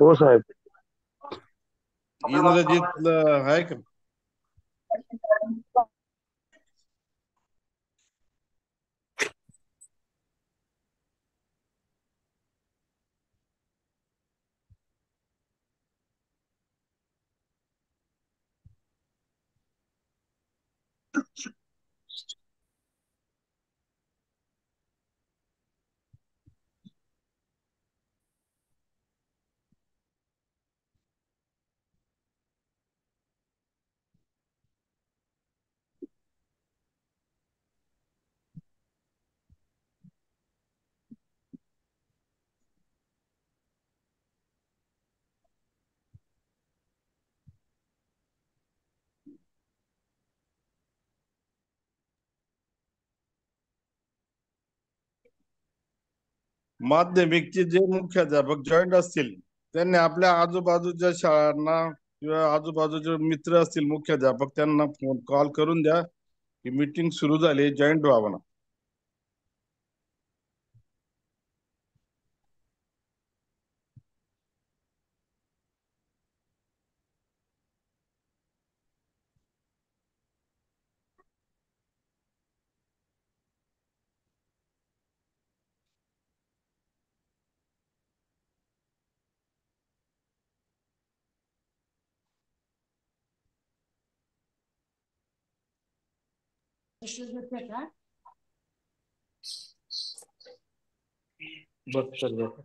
हो साहेब. इंद्रजीत आहे का? माध्यमिकचे जे मुख्याध्यापक जॉईंट असतील त्यांनी आपल्या आजूबाजूच्या शाळांना किंवा आजूबाजूचे मित्र असतील मुख्याध्यापक त्यांना फोन कॉल करून द्या की मीटिंग सुरू झाली, जॉईंट व्हावं ना. बघ सर बघ.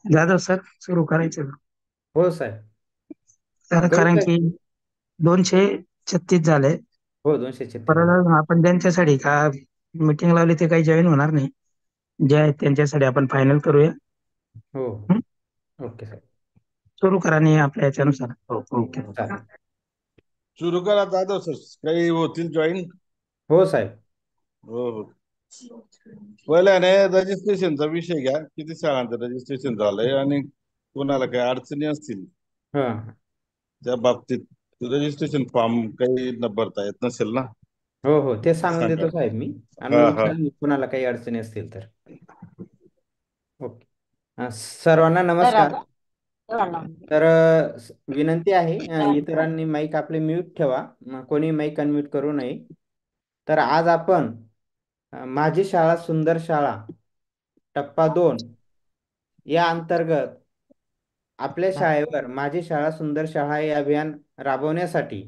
जाधव सर सुरू करायचं. हो साहेब. तर करू कारण काय? की 236 झाले. हो 236 परत झाले. अजून आपण त्यांच्यासाठी का मीटिंग लावली ते काही जॉईन होणार नाही. जे आहे त्यांच्यासाठी आपण फायनल करूया. हो हं? ओके साहेब. सुरू करा आणि आपल्या याच्यानुसार. हो ओके. चालेल. सुरू करा जाधव सर, काही होतील जॉईन. हो साहेब. हो हो. पहिल्याने रजिस्ट्रेशनचा विषय घ्या, किती शाळांचं रजिस्ट्रेशन झालंय आणि कोणाला काही अडचणी असतील हा त्या बाबतीत. रजिस्ट्रेशन फॉर्म काही न भरता येत नसेल ना, हो हो ते सांगून सांगा. देतो साहेब मी. आणि हा मग हा. विचारा कुणाला काही अडचणी असतील तर. ओके. सर्वांना तर नमस्कार. आता तर विनंती आहे, इतरांनी माईक आपले म्यूट ठेवा. कोणी माईक अनम्यूट करू नये. तर आज आपण माझी शाळा सुंदर शाळा टप्पा 2 या अंतर्गत आपल्या शाळेवर माझी शाळा सुंदर शाळा हे अभियान राबवण्यासाठी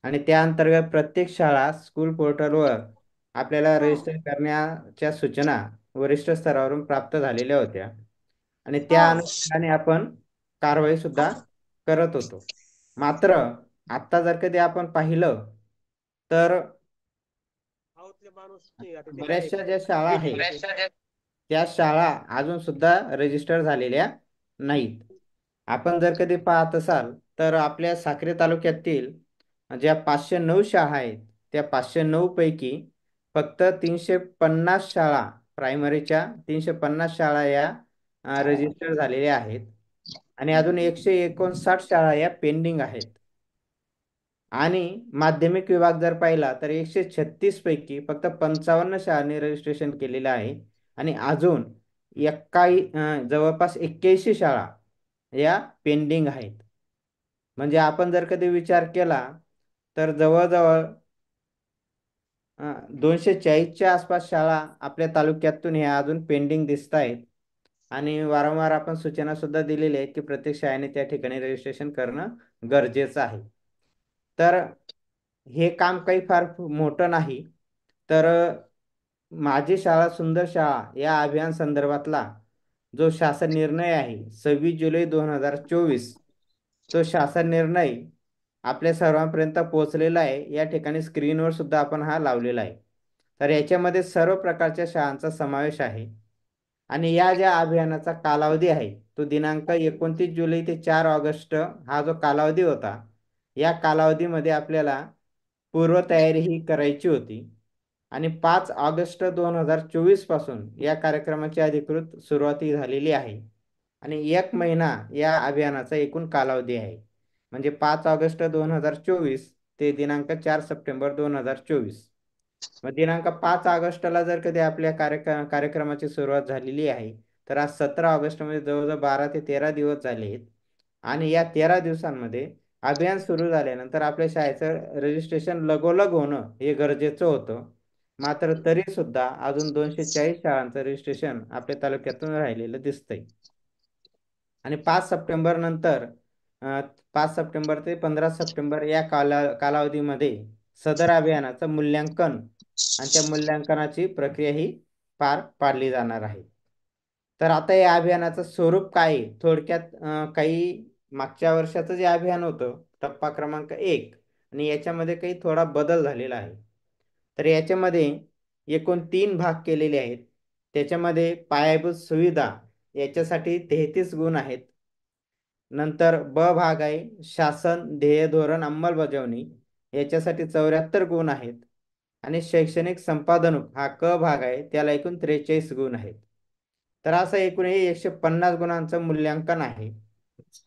आणि त्या अंतर्गत प्रत्येक शाळा स्कूल पोर्टलवर आपल्याला रजिस्टर करण्याच्या सूचना वरिष्ठ स्तरावरून प्राप्त झालेल्या होत्या आणि त्या अनुषंगाने आपण कारवाई सुद्धा करत होतो. मात्र आता जर कधी आपण पाहिलं तर बऱ्याचशा ज्या शाळा आहेत त्या शाळा अजून सुद्धा रजिस्टर झालेल्या नाहीत. आपण जर कधी पाहत असाल तर आपल्या साक्री तालुक्यातील ज्या 509 शाळा आहेत त्या 509 पैकी फक्त 350 शाळा, प्रायमरीच्या 350 शाळा या रजिस्टर झालेल्या आहेत आणि अजून 159 शाळा या पेंडिंग आहेत. आणि माध्यमिक विभाग जर पाहिला तर 136 पैकी फक्त 55 शाळांनी रजिस्ट्रेशन केलेलं आहे आणि अजून जवळपास 81 शाळा या पेंडिंग आहेत. म्हणजे आपण जर कधी विचार केला तर जवळजवळ 240च्या आसपास शाळा आपल्या तालुक्यातून ह्या अजून पेंडिंग दिसत आहेत आणि वारंवार आपण सूचना सुद्धा दिलेल्या आहेत की प्रत्येक शाळेने त्या ठिकाणी रजिस्ट्रेशन करणं गरजेचं आहे. तर हे काम काही फार मोठं नाही. तर माझी शाळा सुंदर शाळा या अभियान संदर्भातला जो शासन निर्णय आहे 26 जुलै 2024, तो शासन निर्णय आपल्या सर्वांपर्यंत पोहोचलेला आहे. या ठिकाणी स्क्रीनवर सुद्धा आपण हा लावलेला आहे. तर याच्यामध्ये सर्व प्रकारच्या शाळांचा समावेश आहे. आणि या ज्या अभियानाचा कालावधी आहे तो दिनांक 29 जुलै ते 4 ऑगस्ट हा जो कालावधी होता, या कालावधीमध्ये आपल्याला पूर्वतयारी ही करायची होती. आणि 5 ऑगस्ट 2024 पासून या कार्यक्रमाची अधिकृत सुरुवात झालेली आहे. आणि 1 महिना या अभियानाचा एकूण कालावधी आहे. म्हणजे 5 ऑगस्ट 2024 ते दिनांक 4 सप्टेंबर 2024. मग दिनांक 5 ऑगस्टला जर कधी आपल्या कार्यक्रमाची सुरुवात झालेली आहे, तर आज 17 ऑगस्टमध्ये जवळजवळ 12 ते 13 दिवस झाले आहेत. आणि या 13 दिवसांमध्ये अभियान सुरू झाल्यानंतर आपल्या शाळेचं रजिस्ट्रेशन लगोलग होणं हे गरजेचं होतं. मात्र तरी सुद्धा अजून 240 शाळांचं रजिस्ट्रेशन आपल्या तालुक्यातून राहिलेलं दिसतंय. आणि 5 सप्टेंबर नंतर 5 सप्टेंबर ते 15 सप्टेंबर या कालावधीमध्ये सदर अभियानाचं मूल्यांकन आणि त्या मूल्यांकनाची प्रक्रिया ही पार पाडली जाणार आहे. तर आता या अभियानाचं स्वरूप काय आहे? थोडक्यात काही मागच्या वर्षाचं जे अभियान होतं टप्पा क्रमांक 1 आणि याच्यामध्ये काही थोडा बदल झालेला आहे. तर याच्यामध्ये एकूण 3 भाग केलेले आहेत. त्याच्यामध्ये पायाभूत सुविधा याच्यासाठी 33 गुण आहेत. नंतर ब भाग आहे शासन ध्येय धोरण अंमलबजावणी याच्यासाठी 74 गुण आहेत. आणि शैक्षणिक संपादनूक हा क भाग आहे, त्याला एकूण 43 गुण आहेत. तर असं एकूण हे 150 गुणांचं मूल्यांकन आहे.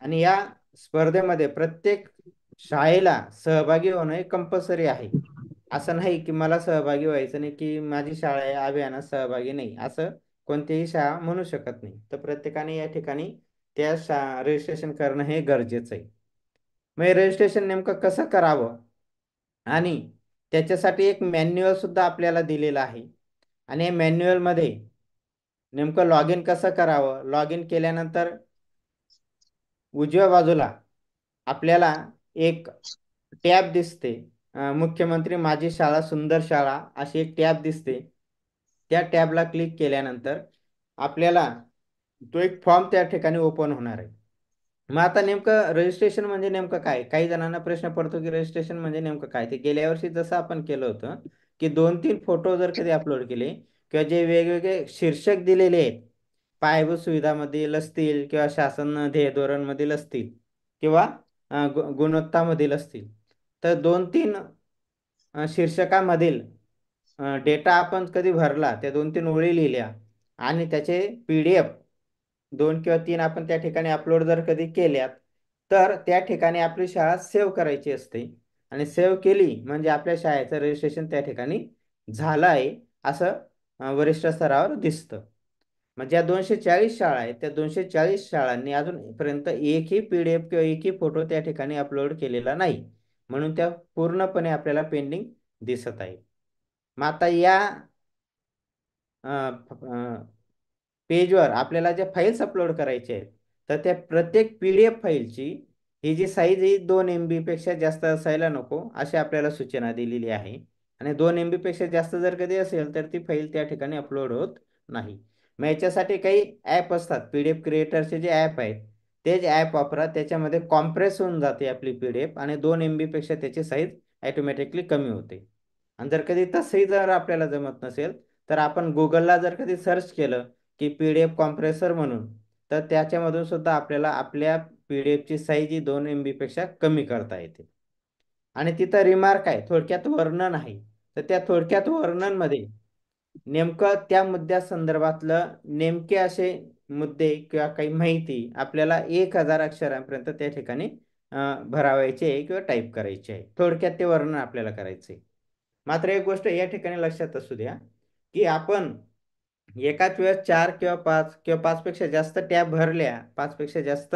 आणि या स्पर्धेमध्ये प्रत्येक शाळेला सहभागी होणं हे कंपल्सरी आहे. असं नाही की मला सहभागी व्हायचं नाही, की माझी शाळा या अभियानात सहभागी नाही, असं कोणतीही शाळा म्हणू शकत नाही. तर प्रत्येकाने या ठिकाणी त्या रजिस्ट्रेशन करणं हे गरजेचं आहे. मग रजिस्ट्रेशन नेमकं कसं करावं आणि त्याच्यासाठी एक मॅन्युअल सुद्धा आपल्याला दिलेलं आहे. आणि या मॅन्युअलमध्ये नेमकं लॉग इन कसं करावं, लॉग इन केल्यानंतर उजव्या बाजूला आपल्याला एक टॅब दिसते, मुख्यमंत्री माझी शाळा सुंदर शाळा अशी एक टॅब दिसते. त्या टॅबला क्लिक केल्यानंतर आपल्याला तो एक फॉर्म त्या ठिकाणी ओपन होणार आहे. मग आता नेमकं रजिस्ट्रेशन म्हणजे नेमकं काय? काही जणांना प्रश्न पडतो की रजिस्ट्रेशन म्हणजे नेमकं काय? ते गेल्या वर्षी जसं आपण केलं होतं की 2-3 फोटो जर कधी अपलोड केले किंवा जे वेगवेगळे शीर्षक दिलेले आहेत, पायाभूत सुविधामधील असतील किंवा शासन ध्येय धोरणमधील असतील किंवा गुणवत्तामधील असतील, तर 2-3 शीर्षकामधील डेटा आपण कधी भरला, त्या 2-3 ओळी लिहिल्या आणि त्याचे PDF 2 किंवा 3 आपण त्या ठिकाणी अपलोड जर कधी केल्यात, तर त्या ठिकाणी आपली शाळा सेव्ह करायची असते. आणि सेव्ह केली म्हणजे आपल्या शाळेचं रजिस्ट्रेशन त्या ठिकाणी झालं आहे असं वरिष्ठ स्तरावर दिसतं. मग ज्या 240 शाळा आहेत त्या 240 शाळांनी अजूनपर्यंत एकही PDF किंवा एकही फोटो त्या ठिकाणी अपलोड केलेला नाही. म्हणून त्या पूर्णपणे आपल्याला पेंडिंग दिसत आहे. मग आता या पेजवर आपल्याला ज्या फाईल्स अपलोड करायच्या आहेत, तर त्या प्रत्येक PDF फाईलची ही जी साईज ही 2 MB पेक्षा जास्त असायला नको अशी आपल्याला सूचना दिलेली आहे. आणि 2 MB पेक्षा जास्त जर कधी असेल तर ती फाईल त्या ठिकाणी अपलोड होत नाही. मग याच्यासाठी काही ॲप असतात, PDF क्रिएटरचे जे ॲप आहेत तेच ॲप वापरा. त्याच्यामध्ये कॉम्प्रेस होऊन जाते आपली PDF आणि 2 MB पेक्षा त्याची साईज ऑटोमॅटिकली कमी होते. आणि जर कधी तसंही जर आपल्याला जमत नसेल, तर आपण गुगलला जर कधी सर्च केलं की PDF कॉम्प्रेसर म्हणून, तर त्याच्यामधून सुद्धा आपल्याला आपल्या PDFची साईज ही 2 MB पेक्षा कमी करता येते. आणि तिथं रिमार्क आहे, थोडक्यात वर्णन आहे. तर त्या थोडक्यात वर्णनमध्ये नेमकं त्या मुद्द्यासंदर्भातलं नेमके असे मुद्दे किंवा काही माहिती आपल्याला 1000 अक्षरांपर्यंत त्या ठिकाणी भरावायची आहे किंवा टाईप करायची आहे. थोडक्यात ते वर्णन आपल्याला करायचं आहे. मात्र एक गोष्ट या ठिकाणी लक्षात असू द्या की आपण एकाच वेळेस 4 किंवा 5 किंवा 5 पेक्षा जास्त टॅब भरल्या, 5 पेक्षा जास्त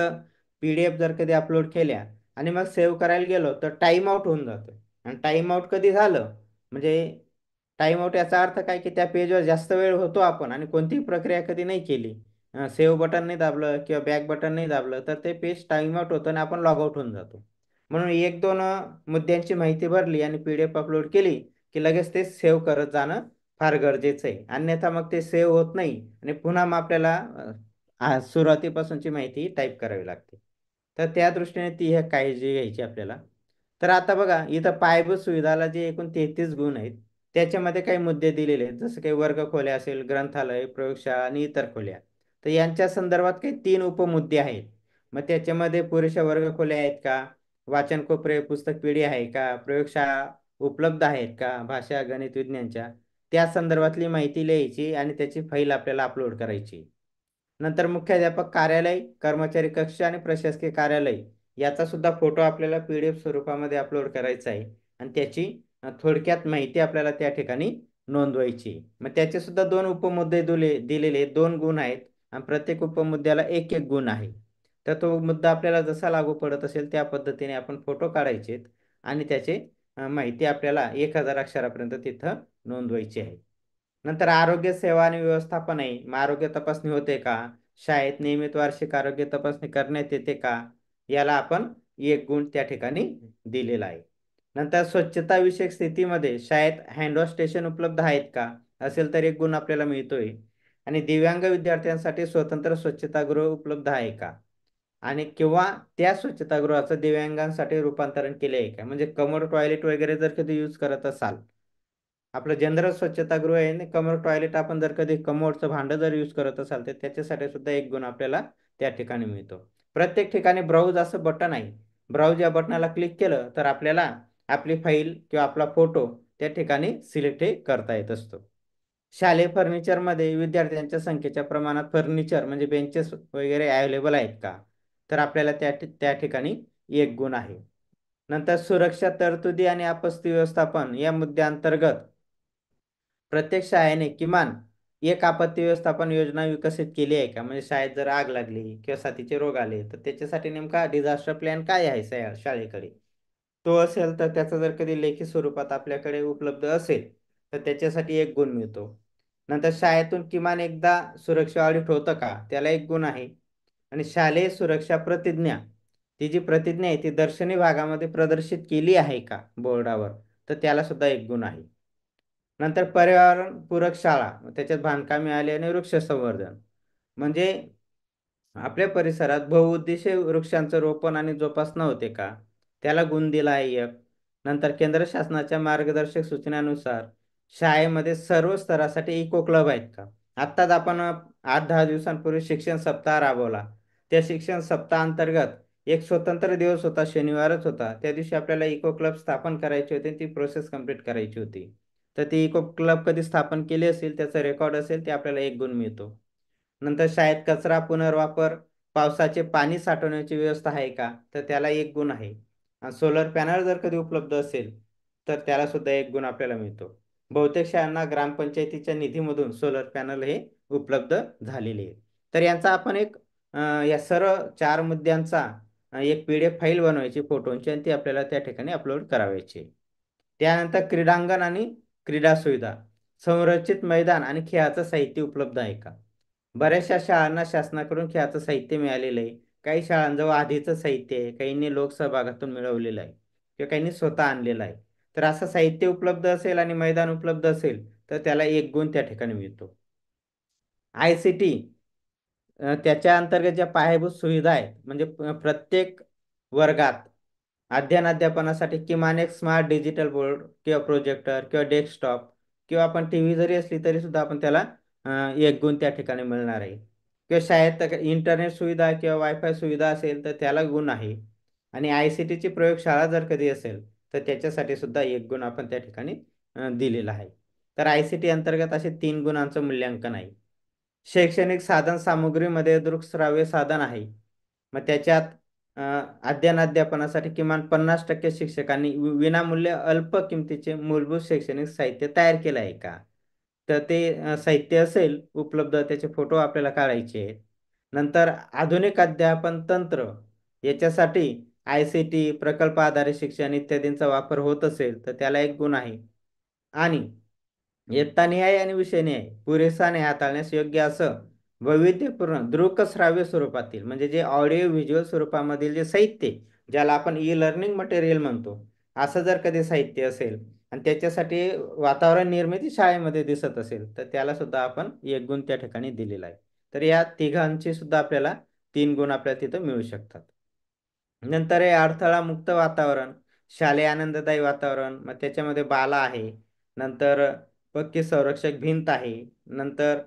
PDF जर कधी अपलोड केल्या आणि मग सेव्ह करायला गेलो तर टाइम आउट होऊन जातं. आणि टाइम आउट कधी झालं म्हणजे टाइम आउट याचा अर्थ काय की त्या पेजवर जास्त वेळ होतो आपण आणि कोणतीही प्रक्रिया कधी नाही केली, सेव्ह बटन नाही दाबलं किंवा बॅक बटन नाही दाबलं, तर ते पेज टाइम आउट होतं आणि आपण लॉग आउट होऊन जातो. म्हणून 1-2 मुद्द्यांची माहिती भरली आणि PDF अपलोड केली की लगेच ते सेव्ह करत जाणं फार गरजेचं आहे. अन्यथा मग ते सेव्ह होत नाही आणि पुन्हा मग आपल्याला सुरुवातीपासूनची माहिती टाईप करावी लागते. तर त्या दृष्टीने ती हे काळजी घ्यायची आपल्याला. तर आता बघा इथं पायाभूत सुविधाला जे एकूण 33 गुण आहेत, त्याच्यामध्ये काही मुद्दे दिलेले आहेत, जसं काही वर्गखोल्या असेल, ग्रंथालय, प्रयोगशाळा आणि इतर खोल्या. तर यांच्या संदर्भात काही 3 उपमुद्दे आहेत. मग त्याच्यामध्ये पुरेशा वर्गखोल्या आहेत का, वाचन कोपरे, पुस्तक पिढी आहे का, प्रयोगशाळा उपलब्ध आहेत का, भाषा, गणित, विज्ञानच्या, त्या संदर्भातली माहिती लिहायची आणि त्याची फाईल आपल्याला अपलोड करायची. नंतर मुख्याध्यापक कार्यालय, कर्मचारी कक्ष आणि प्रशासकीय कार्यालय याचा सुद्धा फोटो आपल्याला PDF स्वरूपामध्ये अपलोड करायचा आहे आणि त्याची थोडक्यात माहिती आपल्याला त्या ठिकाणी नोंदवायची. मग त्याचे सुद्धा 2 उपमुद्दे दिलेले 2 गुण आहेत आणि प्रत्येक उपमुद्द्याला एक एक गुण आहे. तर तो मुद्दा आपल्याला जसा लागू पडत असेल त्या पद्धतीने आपण फोटो काढायचे आणि त्याचे माहिती आपल्याला 1000 अक्षरापर्यंत तिथं नोंदवायची आहे. नंतर आरोग्य सेवा आणि व्यवस्थापन आहे. मग आरोग्य तपासणी होते का, शाळेत नियमित वार्षिक आरोग्य तपासणी करण्यात येते का, याला आपण 1 गुण त्या ठिकाणी दिलेला आहे. नंतर स्वच्छता विषयक स्थितीमध्ये शाळेत हँडवॉश स्टेशन उपलब्ध आहेत का, असेल तर 1 गुण आपल्याला मिळतोय. आणि दिव्यांग विद्यार्थ्यांसाठी स्वतंत्र स्वच्छतागृह उपलब्ध आहे का, आणि किंवा त्या स्वच्छतागृहाचं दिव्यांगांसाठी रूपांतरण केले आहे का, म्हणजे कमोड टॉयलेट वगैरे जर कधी यूज करत असाल, आपलं जनरल स्वच्छतागृह आहे आणि कमोड टॉयलेट आपण जर कधी कमोडचं भांडं जर यूज करत असाल तर त्याच्यासाठी सुद्धा 1 गुण आपल्याला त्या ठिकाणी मिळतो. प्रत्येक ठिकाणी ब्राउज असं बटन आहे. ब्राउज या बटनाला क्लिक केलं तर आपल्याला आपली फाईल किंवा आपला फोटो त्या ठिकाणी सिलेक्ट करता येत असतो. शालेय फर्निचरमध्ये विद्यार्थ्यांच्या संख्येच्या प्रमाणात फर्निचर म्हणजे बेंचेस वगैरे अवेलेबल आहेत का, तर आपल्याला त्या ठिकाणी 1 गुण आहे. नंतर सुरक्षा तरतुदी आणि आपत्ती व्यवस्थापन या मुद्द्यांतर्गत प्रत्येक शाळेने किमान एक आपत्ती व्यवस्थापन योजना विकसित केली आहे का, म्हणजे शाळेत जर आग लागली किंवा साथीचे रोग आले तर त्याच्यासाठी नेमका डिझास्टर प्लॅन काय आहे शाळेकडे, तो असेल तर त्याचा जर कधी लेखी स्वरूपात आपल्याकडे उपलब्ध असेल तर त्याच्यासाठी 1 गुण मिळतो. नंतर शाळेतून किमान एकदा सुरक्षा ऑडिट होतं का, त्याला 1 गुण आहे. आणि शालेय सुरक्षा प्रतिज्ञा, ती जी प्रतिज्ञा आहे ती दर्शनी भागामध्ये प्रदर्शित केली आहे का बोर्डावर, तर त्याला सुद्धा 1 गुण आहे. नंतर पर्यावरण पूरक शाळा, त्याच्यात बांधकामे आली आणि वृक्ष संवर्धन, म्हणजे आपल्या परिसरात बहुउद्देशीय वृक्षांचं रोपण आणि जोपासना होते का, त्याला गुण दिला आहे 1. नंतर केंद्र शासनाच्या मार्गदर्शक सूचनानुसार शाळेमध्ये सर्व स्तरासाठी इको क्लब आहेत का. आत्ताच आपण 8-10 दिवसांपूर्वी शिक्षण सप्ताह राबवला. त्या शिक्षण सप्ताहांतर्गत एक स्वतंत्र दिवस होता, शनिवारच होता. त्या दिवशी आपल्याला इको क्लब स्थापन करायची होती, ती प्रोसेस कंप्लीट करायची होती. तर ती इको क्लब कधी स्थापन केली असेल, त्याचा रेकॉर्ड असेल, ते आपल्याला 1 गुण मिळतो. नंतर शाळेत कचरा पुनर्वापर, पावसाचे पाणी साठवण्याची व्यवस्था आहे का, तर त्याला 1 गुण आहे. सोलर पॅनल जर कधी उपलब्ध असेल तर त्याला सुद्धा 1 गुण आपल्याला मिळतो. बहुतेक शाळांना ग्रामपंचायतीच्या निधीमधून सोलर पॅनल हे उपलब्ध झालेले आहे. तर यांचा आपण या सर्व 4 मुद्द्यांचा एक PDF फाईल बनवायची फोटोंची आणि ती आपल्याला त्या ठिकाणी अपलोड करावायची. त्यानंतर क्रीडांगण आणि क्रीडा सुविधा, संरचित मैदान आणि खेळाचं साहित्य उपलब्ध आहे का. बऱ्याचशा शाळांना शासनाकडून खेळाचं साहित्य मिळालेलं आहे. काही शाळांजवळ आधीचं साहित्य आहे, काहींनी लोकसहभागातून मिळवलेलं आहे किंवा काहींनी स्वतः आणलेलं आहे. तर असं साहित्य उपलब्ध असेल आणि मैदान उपलब्ध असेल तर त्याला 1 गुण त्या ठिकाणी मिळतो. ICT त्याच्या अंतर्गत ज्या पायाभूत सुविधा आहेत, म्हणजे प्रत्येक वर्गात अध्यापनासाठी किमान एक स्मार्ट डिजिटल बोर्ड किंवा प्रोजेक्टर किंवा डेस्कटॉप किंवा आपण टीव्ही जरी असली तरी सुद्धा आपण त्याला 1 गुण त्या ठिकाणी मिळणार आहे. किंवा शाळेत इंटरनेट सुविधा किंवा वायफाय सुविधा असेल तर त्याला गुण आहे. आणि ICTची प्रयोगशाळा जर कधी असेल तर त्याच्यासाठी सुद्धा 1 गुण आपण त्या ठिकाणी दिलेला आहे. तर ICT अंतर्गत असे 3 गुणांचं मूल्यांकन आहे. शैक्षणिक साधन सामुग्रीमध्ये दृकश्राव्य साधन आहे. मग त्याच्यात अध्यापनासाठी किमान 50% शिक्षकांनी विनामूल्य अल्प किमतीचे मूलभूत शैक्षणिक साहित्य तयार केलं आहे का, तर ते साहित्य असेल उपलब्ध, त्याचे फोटो आपल्याला काढायचे आहेत. नंतर आधुनिक अध्यापन तंत्र याच्यासाठी ICT प्रकल्प आधारित शिक्षण इत्यादींचा वापर होत असेल तर त्याला 1 गुण आहे. आणि इयत्तानिहाय आणि विषयनिहाय पुरेसा आणि हाताळण्यास योग्य असं वैविध्यपूर्ण दृकश्राव्य स्वरूपातील, म्हणजे जे ऑडिओ व्हिज्युअल स्वरूपामधील जे साहित्य, ज्याला आपण लर्निंग मटेरियल म्हणतो, असं जर कधी साहित्य असेल आणि त्याच्यासाठी वातावरण निर्मिती शाळेमध्ये दिसत असेल तर त्याला सुद्धा आपण 1 गुण त्या ठिकाणी दिलेला आहे. तर या तिघांची सुद्धा आपल्याला 3 गुण आपल्याला तिथं मिळू शकतात. नंतर आहे अडथळा मुक्त वातावरण. शालेय आनंददायी वातावरण, मग त्याच्यामध्ये बाला आहे, नंतर पक्की संरक्षक भिंत आहे, नंतर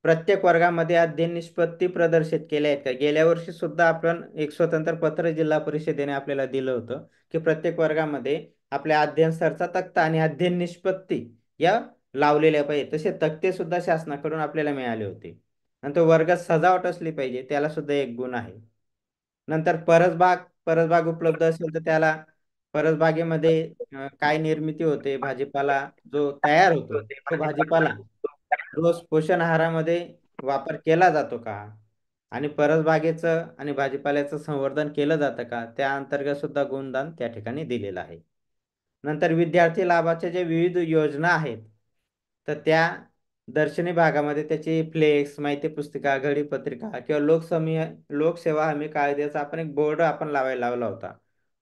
प्रत्येक वर्गामध्ये अध्ययन निष्पत्ती प्रदर्शित केल्या आहेत का. गेल्या वर्षी सुद्धा आपण एक स्वतंत्र पत्र जिल्हा परिषदेने आपल्याला दिलं होतं की प्रत्येक वर्गामध्ये आपल्या अध्ययन स्तरचा तक्ता आणि अध्ययन निष्पत्ती या लावलेल्या पाहिजे. तसे तक्ते सुद्धा शासनाकडून आपल्याला मिळाले होते. नंतर वर्गात सजावट असली पाहिजे, त्याला सुद्धा एक गुण आहे. नंतर परसबाग उपलब्ध असेल तर त्याला परसबागेमध्ये काय निर्मिती होते, भाजीपाला जो तयार होतो तो भाजीपाला रोज पोषण आहारामध्ये वापर केला जातो का, आणि परसबागेचं आणि भाजीपाल्याचं संवर्धन केलं जातं का, त्या अंतर्गत सुद्धा गुणदान त्या ठिकाणी दिलेलं आहे. नंतर विद्यार्थी लाभाच्या जे विविध योजना आहेत तर त्या दर्शनी भागामध्ये त्याची फ्लेक्स, माहिती पुस्तिका, घडी पत्रिका किंवा लोकसेवा हमी कायद्याचा आपण एक बोर्ड आपण लावायला लावला होता,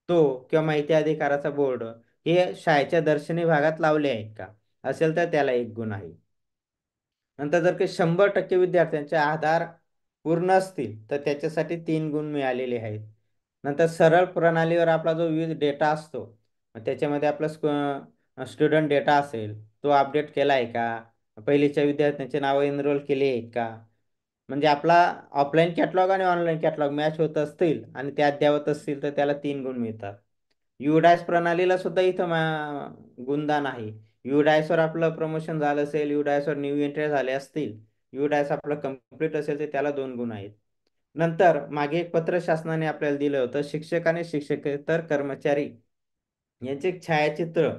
तो किंवा माहिती अधिकाराचा बोर्ड हे शाळेच्या दर्शनी भागात लावले आहेत का, असेल तर त्याला एक गुण आहे. नंतर जर काही 100% विद्यार्थ्यांचे आधार पूर्ण असतील तर त्याच्यासाठी 3 गुण मिळालेले आहेत. नंतर सरळ प्रणालीवर आपला जो विविध डेटा असतो, त्याच्यामध्ये आपला स्टुडंट डेटा असेल तो अपडेट केला आहे का, पहिलीच्या विद्यार्थ्यांचे नावं एनरोल केले आहेत का, म्हणजे आपला ऑफलाईन कॅटलॉग आणि ऑनलाईन कॅटलॉग मॅच होत असतील आणि ते अद्ययावत असतील तर त्याला 3 गुण मिळतात. युडायस प्रणालीला सुद्धा इथं गुणदान आहे. युडायसवर आपलं प्रमोशन झालं असेल, युडायसवर न्यू एंट्री झाले असतील, युडायस आपलं कम्प्लीट असेल तर त्याला 2 गुण आहेत. नंतर मागे एक पत्र शासनाने आपल्याला दिलं होतं, शिक्षक आणि शिक्षकेतर कर्मचारी यांचे एक छायाचित्र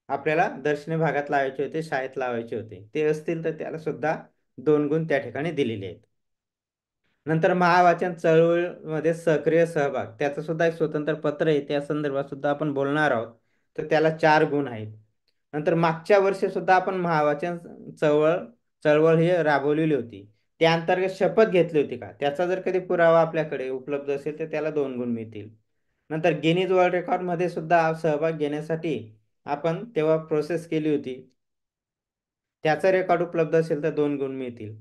आपल्याला दर्शनी भागात लावायचे होते, शाळेत लावायचे होते, ते असतील तर त्याला सुद्धा 2 गुण त्या ठिकाणी दिलेले आहेत. नंतर महावाचन चळवळीमध्ये सक्रिय सहभाग, त्याचं सुद्धा एक स्वतंत्र पत्र आहे, त्या संदर्भात सुद्धा आपण बोलणार आहोत, तर त्याला 4 गुण आहेत. नंतर मागच्या वर्षी सुद्धा आपण महावाचन चळवळ चळवळ ही राबवलेली होती, त्या अंतर्गत शपथ घेतली होती का, त्याचा जर कधी पुरावा आपल्याकडे उपलब्ध असेल तर त्याला 2 गुण मिळतील. नंतर गिनीज वर्ल्ड रेकॉर्ड मध्ये सुद्धा सहभाग घेण्यासाठी आपण तेव्हा प्रोसेस केली होती, त्याचा रेकॉर्ड उपलब्ध असेल तर 2 गुण मिळतील.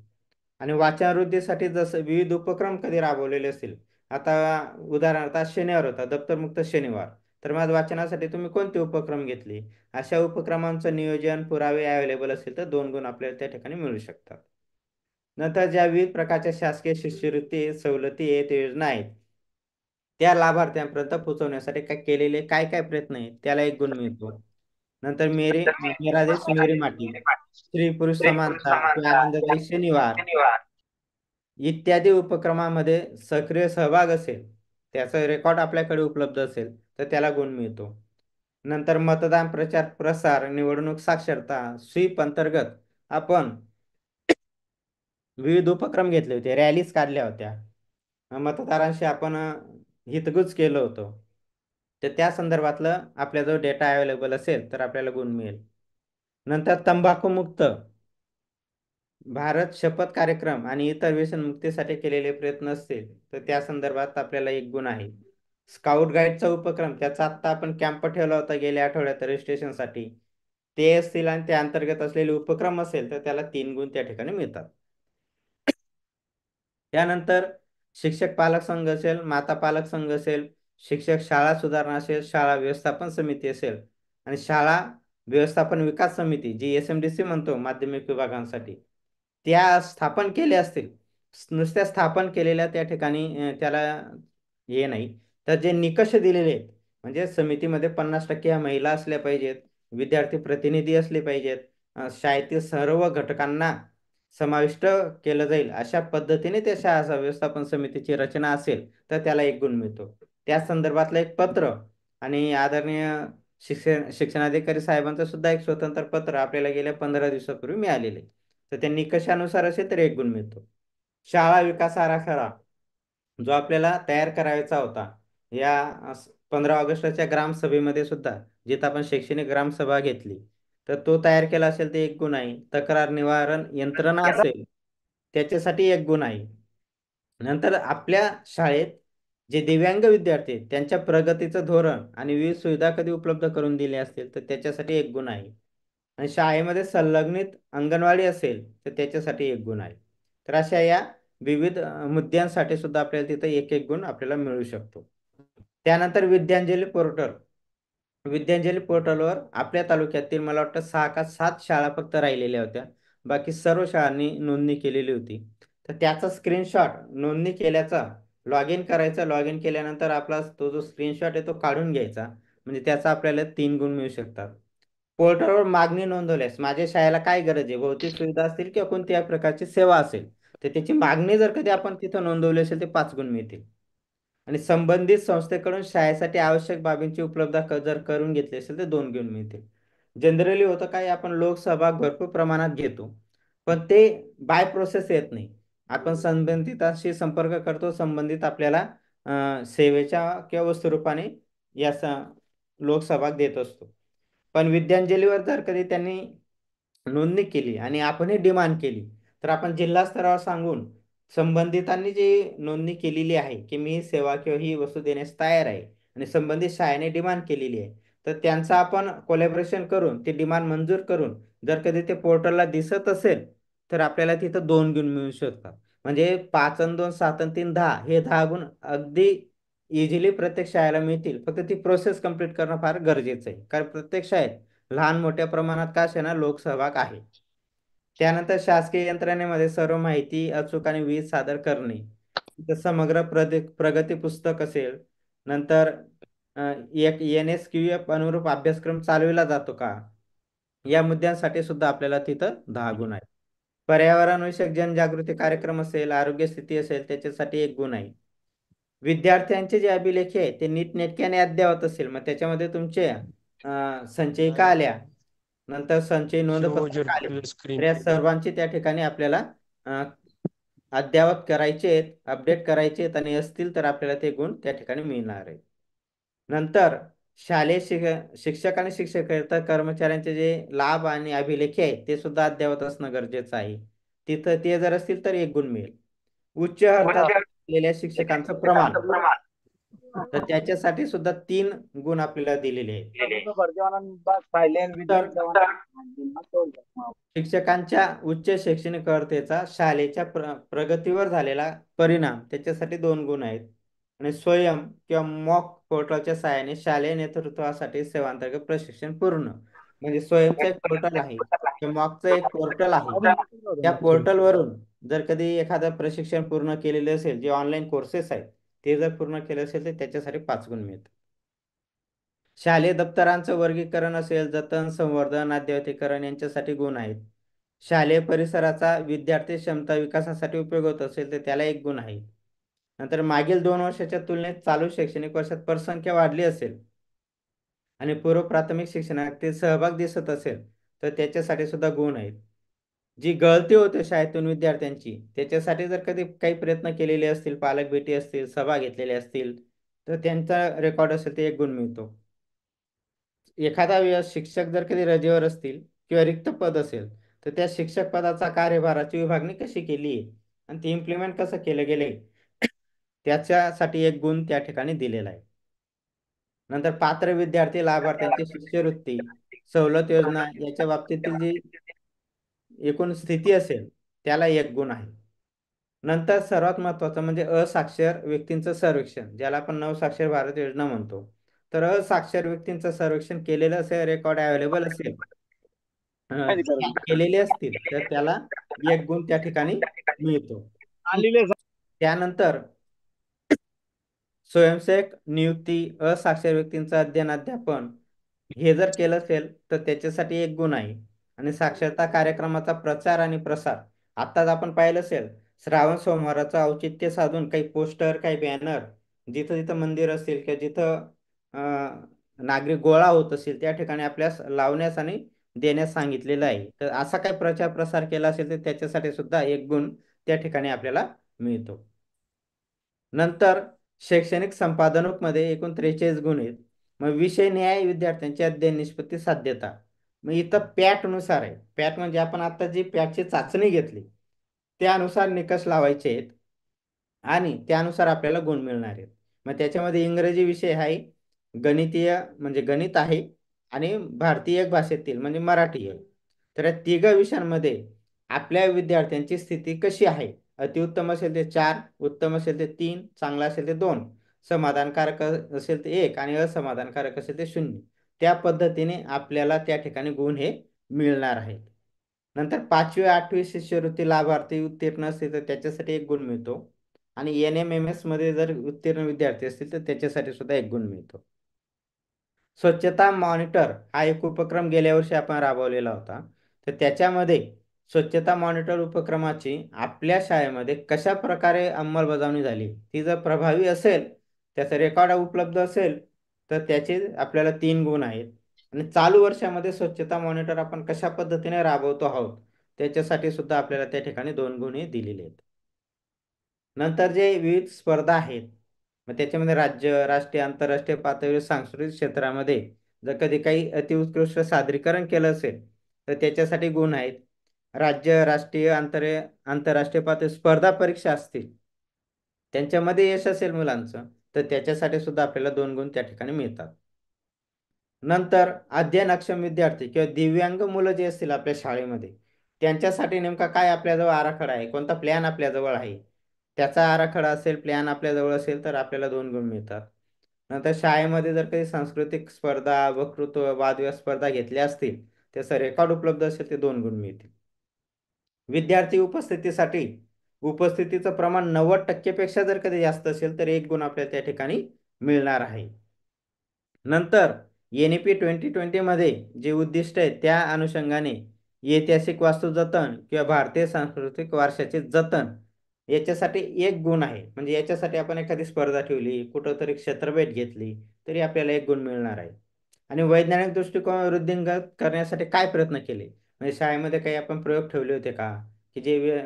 आणि वाचनवृद्धीसाठी जसं विविध उपक्रम कधी राबवलेले असतील, आता उदाहरणार्थ आज शनिवार होता, दप्तरमुक्त शनिवार, तर मग वाचनासाठी तुम्ही कोणते उपक्रम घेतले, अशा उपक्रमांचं नियोजन, पुरावे अवेलेबल असेल तर 2 गुण आपल्याला त्या ठिकाणी मिळू शकतात. नंतर ज्या विविध प्रकारच्या शासकीय शिष्यवृत्ती सवलती आहेत, योजना आहेत, त्या लाभार्थ्यांपर्यंत पोहोचवण्यासाठी केलेले काय काय प्रयत्न आहेत त्याला 1 गुण मिळतो. नंतर मेरा देश मेरी माती, स्त्री पुरुष समानता किंवा आनंददायी शनिवार इत्यादी उपक्रमामध्ये सक्रिय सहभाग असेल, त्याचा रेकॉर्ड आपल्याकडे उपलब्ध असेल तर त्याला गुण मिळतो. नंतर मतदान प्रचार प्रसार, निवडणूक साक्षरता, स्वीप अंतर्गत आपण विविध उपक्रम घेतले होते, रॅलीज काढल्या होत्या, मतदारांशी आपण हितगुज केलं होतं, तर त्या संदर्भातलं आपला जो डेटा अवेलेबल असेल तर आपल्याला गुण मिळेल. नंतर तंबाखूमुक्त भारत शपथ कार्यक्रम आणि इतर व्यसनमुक्तीसाठी केलेले प्रयत्न असतील तर त्या संदर्भात आपल्याला 1 गुण आहे. स्काउट गाईडचा उपक्रम, त्याचा आत्ता आपण कॅम्प ठेवला होता गेल्या आठवड्यात रजिस्ट्रेशनसाठी, ते असतील आणि त्या अंतर्गत असलेले उपक्रम असेल तर त्याला 3 गुण त्या ठिकाणी मिळतात. त्यानंतर शिक्षक पालक संघ असेल, माता पालक संघ असेल, शिक्षक शाळा सुधारणा असेल, शाळा व्यवस्थापन समिती असेल आणि शाळा व्यवस्थापन विकास समिती जी SMDC म्हणतो माध्यमिक विभागांसाठी, त्या स्थापन केल्या असतील, नुसत्या स्थापन केलेल्या त्या ठिकाणी त्याला हे नाही, तर जे निकष दिलेले आहेत, म्हणजे समितीमध्ये 50% ह्या महिला असल्या पाहिजेत, विद्यार्थी प्रतिनिधी असले पाहिजेत, शाळेतील सर्व घटकांना समाविष्ट केलं जाईल अशा पद्धतीने त्या शाळा व्यवस्थापन समितीची रचना असेल तर त्याला 1 गुण मिळतो. त्या संदर्भातलं एक पत्र आणि आदरणीय शिक्षणाधिकारी साहेबांचं सुद्धा एक स्वतंत्र पत्र आपल्याला गेल्या 15 दिवसापूर्वी मिळालेले, तर त्या निकषानुसार असेल तर 1 गुण मिळतो. शाळा विकास आराखडा जो आपल्याला तयार करायचा होता, या 15 ऑगस्टच्या ग्रामसभेमध्ये सुद्धा, जिथं आपण शैक्षणिक ग्रामसभा घेतली, तर तो तयार केला असेल ते 1 गुण आहे. तक्रार निवारण यंत्रणा असेल त्याच्यासाठी 1 गुण आहे. नंतर आपल्या शाळेत जे दिव्यांग विद्यार्थी आहेत त्यांच्या प्रगतीचं धोरण आणि विविध सुविधा कधी उपलब्ध करून दिले असतील तर त्याच्यासाठी 1 गुण आहे. आणि शाळेमध्ये संलग्नित अंगणवाडी असेल तर त्याच्यासाठी 1 गुण आहे. तर अशा या विविध मुद्द्यांसाठी सुद्धा आपल्याला तिथं 1-1 गुण आपल्याला मिळू शकतो. त्यानंतर विद्यांजली पोर्टल, विद्यांजली पोर्टलवर आपल्या तालुक्यातील मला वाटतं 6 का 7 शाळा फक्त राहिलेल्या होत्या. बाकी सर्व शाळांनी नोंदणी केलेली होती. तर त्याचा स्क्रीनशॉट नोंदणी केल्याचा लॉग इन करायचा. लॉग इन केल्यानंतर आपला तो जो स्क्रीनशॉट आहे तो काढून घ्यायचा. म्हणजे त्याचा आपल्याला 3 गुण मिळू शकतात. पोर्टलवर मागणी नोंदवल्यास माझ्या शाळेला काय गरज आहे, भौतिक सुविधा असतील किंवा कोणत्याही प्रकारची सेवा असेल, तर त्याची मागणी जर कधी आपण तिथं नोंदवली असेल ते 5 गुण मिळतील. आणि संबंधित संस्थेकडून शाळेसाठी आवश्यक बाबींची उपलब्धता जर करून घेतली असेल तर 2 गुण मिळतील. जनरली होतं काय, आपण लोकसहभाग भरपूर प्रमाणात घेतो, पण ते बाय प्रोसेस येत नाही. आपण संबंधितांशी संपर्क करतो, संबंधित आपल्याला सेवेच्या किंवा वस्तुरूपाने या लोकसहभाग देत असतो. पण विद्यांजलीवर जर कधी त्यांनी नोंदणी केली आणि आपणही डिमांड केली, तर आपण जिल्हा स्तरावर सांगून संबंधितांनी जी नोंदणी केलेली आहे की मी ही सेवा किंवा ही वस्तू देण्यास तयार आहे आणि संबंधित शाळेने डिमांड केलेली आहे, तर त्यांचं आपण कोलॅबोरेशन करून ती डिमांड मंजूर करून जर कधी ते पोर्टलला दिसत असेल, तर आपल्याला तिथं 2 गुण मिळू शकतात. म्हणजे 5 आणि 2 7 आणि 3 10 हे 10 गुण अगदी इझिली प्रत्येक शाळेला मिळतील. फक्त ती प्रोसेस कंप्लीट करणं फार गरजेचं आहे. कारण प्रत्येक शाळेत लहान मोठ्या प्रमाणात का असेना लोकसहभाग आहे. त्यानंतर शासकीय यंत्रणेमध्ये सर्व माहिती अचूक आणि विहित सादर करणे. तिथं समग्र प्रगती पुस्तक असेल. नंतर एक NSQF अनुरूप अभ्यासक्रम चालविला जातो का, या मुद्द्यांसाठी सुद्धा आपल्याला तिथं 10 गुण आहेत. पर्यावरणविषयक जनजागृती कार्यक्रम असेल, आरोग्य स्थिती असेल, त्याच्यासाठी 1 गुण आहे. विद्यार्थ्यांचे जे अभिलेख आहे ते नीटनेटक्याने अद्ययावत असेल, मग त्याच्यामध्ये तुमचे संचयिका आल्या, नंतर संचयी नोंदपत्रक आले, तर या सर्वांची त्या ठिकाणी आपल्याला अ, अद्ययावत करायचे आहेत, अपडेट करायचे आहेत आणि असतील तर आपल्याला ते गुण त्या ठिकाणी मिळणार आहेत. नंतर शालेय शिक्षक आणि शिक्षकेतर कर्मचाऱ्यांचे जे लाभ आणि अभिलेखे आहेत ते सुद्धा अद्ययावत असणं गरजेचं आहे. तिथं ते जर असतील तर 1 गुण मिळेल. उच्च अर्थात असलेल्या शिक्षकांचं प्रमाण, तर त्याच्यासाठी सुद्धा 3 गुण आपल्याला दिलेले आहेत. तर शिक्षकांच्या उच्च शैक्षणिक अर्हतेचा शाळेच्या प्रगतीवर झालेला परिणाम त्याच्यासाठी 2 गुण आहेत. आणि स्वयं किंवा मॉक पोर्टलच्या सहाय्याने शालेय नेतृत्वासाठी सेवांतर्गत प्रशिक्षण पूर्ण. म्हणजे स्वयंचं एक पोर्टल आहे किंवा मॉकचं एक पोर्टल आहे. त्या पोर्टलवरून जर कधी एखादं प्रशिक्षण पूर्ण केलेले असेल, जे ऑनलाईन कोर्सेस आहेत ते जर पूर्ण केले असेल तर त्याच्यासाठी 5 गुण मिळतात. शालेय दप्तरांचं वर्गीकरण असेल, जतन, संवर्धन, अद्ययावतीकरण यांच्यासाठी गुण आहेत. शालेय परिसराचा विद्यार्थी क्षमता विकासासाठी उपयोग होत असेल तर त्याला 1 गुण आहे. नंतर मागील 2 वर्षाच्या तुलनेत चालू शैक्षणिक वर्षात पटसंख्या वाढली असेल आणि पूर्व प्राथमिक शिक्षणात ते सहभाग दिसत असेल तर त्याच्यासाठी सुद्धा गुण आहेत. जी गळती होते शाळेतून विद्यार्थ्यांची त्याच्यासाठी जर कधी काही प्रयत्न केलेले असतील, पालक भेटी असतील, सभा घेतलेल्या असतील, तर त्यांचा रेकॉर्ड असेल ते 1 गुण मिळतो. एखादा शिक्षक जर कधी रजेवर असतील किंवा रिक्त पद असेल, तर त्या शिक्षक पदाचा कार्यभाराची विभागणी कशी केली आहे आणि ते इम्प्लिमेंट कसं केलं गेले, त्याच्यासाठी 1 गुण त्या ठिकाणी दिलेला आहे. नंतर पात्र विद्यार्थी लाभार्थ्यांची शिष्यवृत्ती, सवलत योजना याच्या बाबतीतील जी एकूण स्थिती असेल त्याला 1 गुण आहे. नंतर सर्वात महत्त्वाचं म्हणजे असाक्षर व्यक्तींचं सर्वेक्षण, ज्याला आपण नवसाक्षर भारत योजना म्हणतो. तर असाक्षर व्यक्तींचं सर्वेक्षण केलेलं असेल, रेकॉर्ड अवेलेबल असेल, केलेले असतील तर त्याला 1 गुण त्या ठिकाणी मिळतो. त्यानंतर स्वयंसेवक नियुक्ती, असाक्षर व्यक्तींचं अध्ययन अध्यापन हे जर केलं असेल तर त्याच्यासाठी 1 गुण आहे. आणि साक्षरता कार्यक्रमाचा प्रचार आणि प्रसार, आत्ताच आपण पाहिलं असेल श्रावण सोमवाराचं औचित्य साधून काही पोस्टर, काही बॅनर जिथं जिथं मंदिर असेल किंवा जिथं नागरिक गोळा होत असेल त्या ठिकाणी आपल्यास लावण्यास आणि देण्यास सांगितलेलं आहे. तर असा काही प्रचार प्रसार केला असेल तर त्याच्यासाठी सुद्धा 1 गुण त्या ठिकाणी आपल्याला मिळतो. नंतर शैक्षणिक संपादनामध्ये एकूण 43 गुण आहेत. मग विषय न्याय विद्यार्थ्यांची अध्ययन निष्पत्ती साध्यता, मग इथं पॅट नुसार आहे. पॅट म्हणजे आपण आता जी पॅटची चाचणी घेतली त्यानुसार निकष लावायचे आहेत आणि त्यानुसार आपल्याला गुण मिळणार आहेत. मग त्याच्यामध्ये इंग्रजी विषय आहे, गणितीय म्हणजे गणित आहे आणि भारतीय भाषेतील म्हणजे मराठी आहे. तर या तिघ विषयांमध्ये आपल्या विद्यार्थ्यांची स्थिती कशी आहे, अतिउत्तम असेल ते 4, उत्तम असेल ते 3, चांगला असेल ते 2, समाधानकारक असेल ते 1 आणि असमाधानकारक असेल ते 0. त्या पद्धतीने आपल्याला त्या ठिकाणी गुण हे मिळणार आहेत. नंतर 5वी-8वी शिष्यवृत्ती लाभार्थी उत्तीर्ण असतील तर त्याच्यासाठी 1 गुण मिळतो आणि NMMS मध्ये जर उत्तीर्ण विद्यार्थी असतील तर त्याच्यासाठी सुद्धा 1 गुण मिळतो. स्वच्छता मॉनिटर हा एक उपक्रम गेल्या वर्षी आपण राबवलेला होता. तर त्याच्यामध्ये स्वच्छता मॉनिटर उपक्रमाची आपल्या शाळेमध्ये कशा प्रकारे अंमलबजावणी झाली, ती जर प्रभावी असेल, त्याचा रेकॉर्ड उपलब्ध असेल, तर त्याचे आपल्याला 3 गुण आहेत. आणि चालू वर्षामध्ये स्वच्छता मॉनिटर आपण कशा पद्धतीने राबवतो आहोत, त्याच्यासाठी सुद्धा आपल्याला त्या ठिकाणी 2 गुण हे दिलेले आहेत. नंतर जे विविध स्पर्धा आहेत, मग त्याच्यामध्ये राज्य, राष्ट्रीय, आंतरराष्ट्रीय पातळीवर सांस्कृतिक क्षेत्रामध्ये जर कधी काही अतिउत्कृष्ट सादरीकरण केलं असेल, तर त्याच्यासाठी गुण आहेत. राज्य, राष्ट्रीय, आंतरराष्ट्रीय पातळी स्पर्धा परीक्षा असतील, त्यांच्यामध्ये यश असेल मुलांचं, तर त्याच्यासाठी सुद्धा आपल्याला 2 गुण त्या ठिकाणी मिळतात. नंतर अध्ययनक्षम विद्यार्थी किंवा दिव्यांग मुलं जे असतील आपल्या शाळेमध्ये, त्यांच्यासाठी नेमका काय आपल्याजवळ आराखडा आहे, कोणता प्लॅन आपल्याजवळ आहे, त्याचा आराखडा असेल, प्लॅन आपल्याजवळ असेल, तर आपल्याला 2 गुण मिळतात. नंतर शाळेमध्ये जर काही सांस्कृतिक स्पर्धा, वक्तृत्व, वादविवाद स्पर्धा घेतल्या असतील, त्याचा रेकॉर्ड उपलब्ध असेल, ते 2 गुण मिळतील. विद्यार्थी उपस्थितीसाठी उपस्थितीचं प्रमाण 90% पेक्षा जर कधी जास्त असेल, तर 1 गुण आपल्याला त्या ठिकाणी मिळणार आहे. नंतर NEP 2020 मध्ये जे उद्दिष्ट आहेत त्या अनुषंगाने ऐतिहासिक वास्तू जतन किंवा भारतीय सांस्कृतिक वारशाचे जतन याच्यासाठी 1 गुण आहे. म्हणजे याच्यासाठी आपण एखादी स्पर्धा ठेवली, कुठंतरी क्षेत्रभेट घेतली, तरी आपल्याला 1 गुण मिळणार आहे. आणि वैज्ञानिक दृष्टिकोन वृद्धिंगत करण्यासाठी काय प्रयत्न केले? म्हणजे शाळेमध्ये काही आपण प्रयोग ठेवले होते का? की जे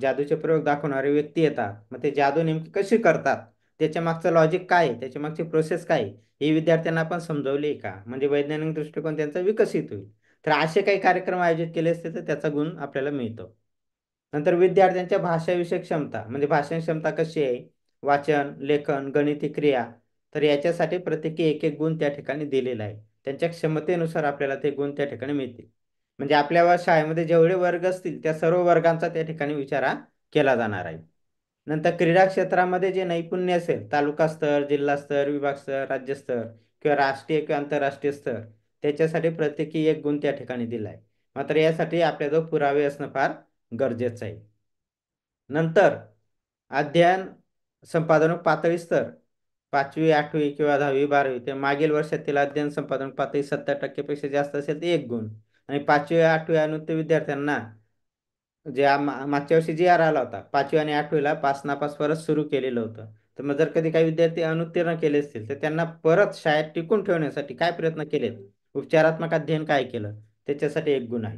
जादूचे प्रयोग दाखवणारे व्यक्ती येतात, मग ते जादू नेमकी कशी करतात? त्याच्या मागचं लॉजिक काय आहे? त्याच्या मागची प्रोसेस काय आहे? हे विद्यार्थ्यांना आपण समजावले का? म्हणजे वैज्ञानिक दृष्टिकोन त्यांचा विकसित होईल. तर असे काही कार्यक्रम आयोजित केले असते तर त्याचा गुण आपल्याला मिळतो. नंतर विद्यार्थ्यांच्या भाषाविषयक क्षमता म्हणजे भाषण क्षमता कशी आहे? वाचन, लेखन, गणिती क्रिया. तर याच्यासाठी प्रत्येकी 1-1 गुण त्या ठिकाणी दिलेला आहे. त्यांच्या क्षमतेनुसार आपल्याला ते गुण त्या ठिकाणी मिळतील. म्हणजे आपल्या शाळेमध्ये जेवढे वर्ग असतील त्या सर्व वर्गांचा त्या ठिकाणी विचार केला जाणार आहे. नंतर क्रीडा क्षेत्रामध्ये जे नैपुण्य असेल, तालुका स्तर, जिल्हा स्तर, विभाग स्तर, राज्य स्तर किंवा राष्ट्रीय किंवा आंतरराष्ट्रीय स्तर, त्याच्यासाठी प्रत्येकी 1 गुण त्या ठिकाणी दिला आहे. मात्र यासाठी आपल्याजवळ पुरावे असणं फार गरजेचं आहे. नंतर अध्ययन संपादन पातळी स्तर 5वी, 8वी किंवा 10वी, 12वी ते मागील वर्षातील अध्ययन संपादन पातळी 70% पेक्षा जास्त असेल तर 1 गुण आणि 5वी, 8वी अनुत्तीर्ण विद्यार्थ्यांना जे मागच्या वर्षी GR आला होता 5वी आणि 8वीला पास नापास परत सुरू केलेलं होतं. तर मग जर कधी काही विद्यार्थी अनुत्तीर्ण केले असतील तर त्यांना परत शाळेत टिकून ठेवण्यासाठी काय प्रयत्न केलेत, उपचारात्मक अध्ययन काय केलं, त्याच्यासाठी 1 गुण आहे.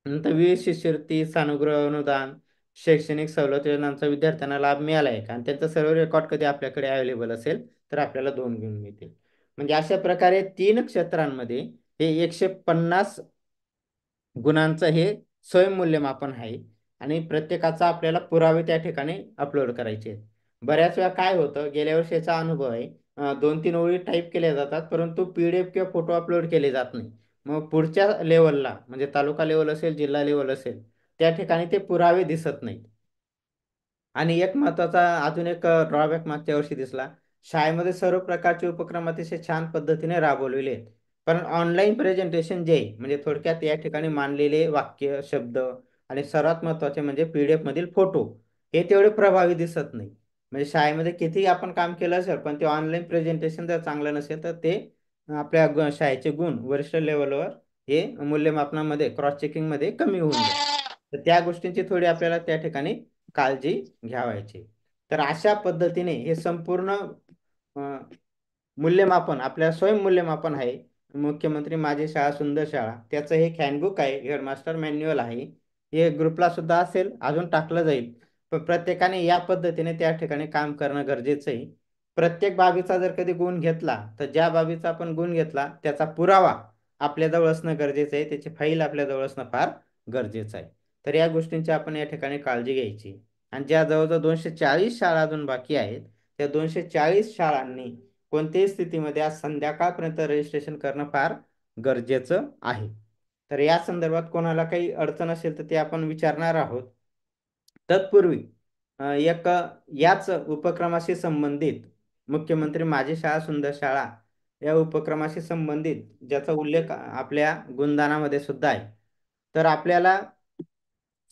नंतर विविध शिष्यवृत्ती, सानुग्रह अनुदान, शैक्षणिक सवलत योजनांचा विद्यार्थ्यांना लाभ मिळाला आहे का आणि त्यांचा सर्व रेकॉर्ड कधी आपल्याकडे अवेलेबल असेल तर आपल्याला 2 गुण मिळतील. म्हणजे अशा प्रकारे 3 क्षेत्रांमध्ये हे 150 गुणांचं हे स्वयंमूल्यमापन आहे आणि प्रत्येकाचा आपल्याला पुरावे त्या ठिकाणी अपलोड करायचे आहेत. बऱ्याच वेळा काय होतं, गेल्या वर्षीचा अनुभव आहे, 2-3 ओळी टाईप केल्या जातात, परंतु PDF किंवा फोटो अपलोड केले जात नाही. मग पुढच्या लेव्हलला म्हणजे तालुका लेव्हल असेल, जिल्हा लेव्हल असेल, त्या ठिकाणी ते पुरावे दिसत नाहीत. आणि एक महत्त्वाचा अजून एक ड्रॉबॅक मागच्या वर्षी दिसला. शाळेमध्ये सर्व प्रकारचे उपक्रम अतिशय छान पद्धतीने राबवलेले आहेत. पण ऑनलाईन प्रेझेंटेशन जे आहे, म्हणजे थोडक्यात या ठिकाणी मांडलेले वाक्य, शब्द आणि सर्वात महत्त्वाचे म्हणजे PDF मधील फोटो हे तेवढे प्रभावी दिसत नाही. म्हणजे शाळेमध्ये कितीही आपण काम केलं असेल, पण ते ऑनलाईन प्रेझेंटेशन जर चांगलं नसेल, तर ते आपल्या शाळेचे गुण वरिष्ठ लेव्हलवर हे मूल्यमापनामध्ये क्रॉस चेकिंगमध्ये कमी होऊन जातात. तर त्या गोष्टींची थोडी आपल्याला त्या ठिकाणी काळजी घ्यावायची. तर अशा पद्धतीने हे संपूर्ण अ, मूल्यमापन आपल्या स्वयंमूल्यमापन आहे. मुख्यमंत्री माझी शाळा सुंदर शाळा त्याचं हे हँडबुक आहे, हेडमास्टर मॅन्युअल आहे. हे ग्रुपला सुद्धा असेल, अजून टाकलं जाईल. पण प्रत्येकाने या पद्धतीने त्या ठिकाणी काम करणं गरजेचं आहे. प्रत्येक बाबीचा जर कधी गुण घेतला, तर ज्या बाबीचा आपण गुण घेतला त्याचा पुरावा आपल्याजवळ असणं गरजेचं आहे. त्याची फाईल आपल्याजवळ असणं फार गरजेचं आहे. तर या गोष्टींची आपण या ठिकाणी काळजी घ्यायची. आणि ज्या जवळजवळ 240 शाळा अजून बाकी आहेत, त्या 240 शाळांनी कोणत्याही स्थितीमध्ये आज संध्याकाळपर्यंत रजिस्ट्रेशन करणं फार गरजेचं आहे. तर या संदर्भात कोणाला काही अडचण असेल तर ते आपण विचारणार आहोत. तत्पूर्वी एक याच उपक्रमाशी संबंधित मुख्यमंत्री माझी शाळा सुंदर शाळा या उपक्रमाशी संबंधित ज्याचा उल्लेख आपल्या गुणधनामध्ये सुद्धा आहे. तर आपल्याला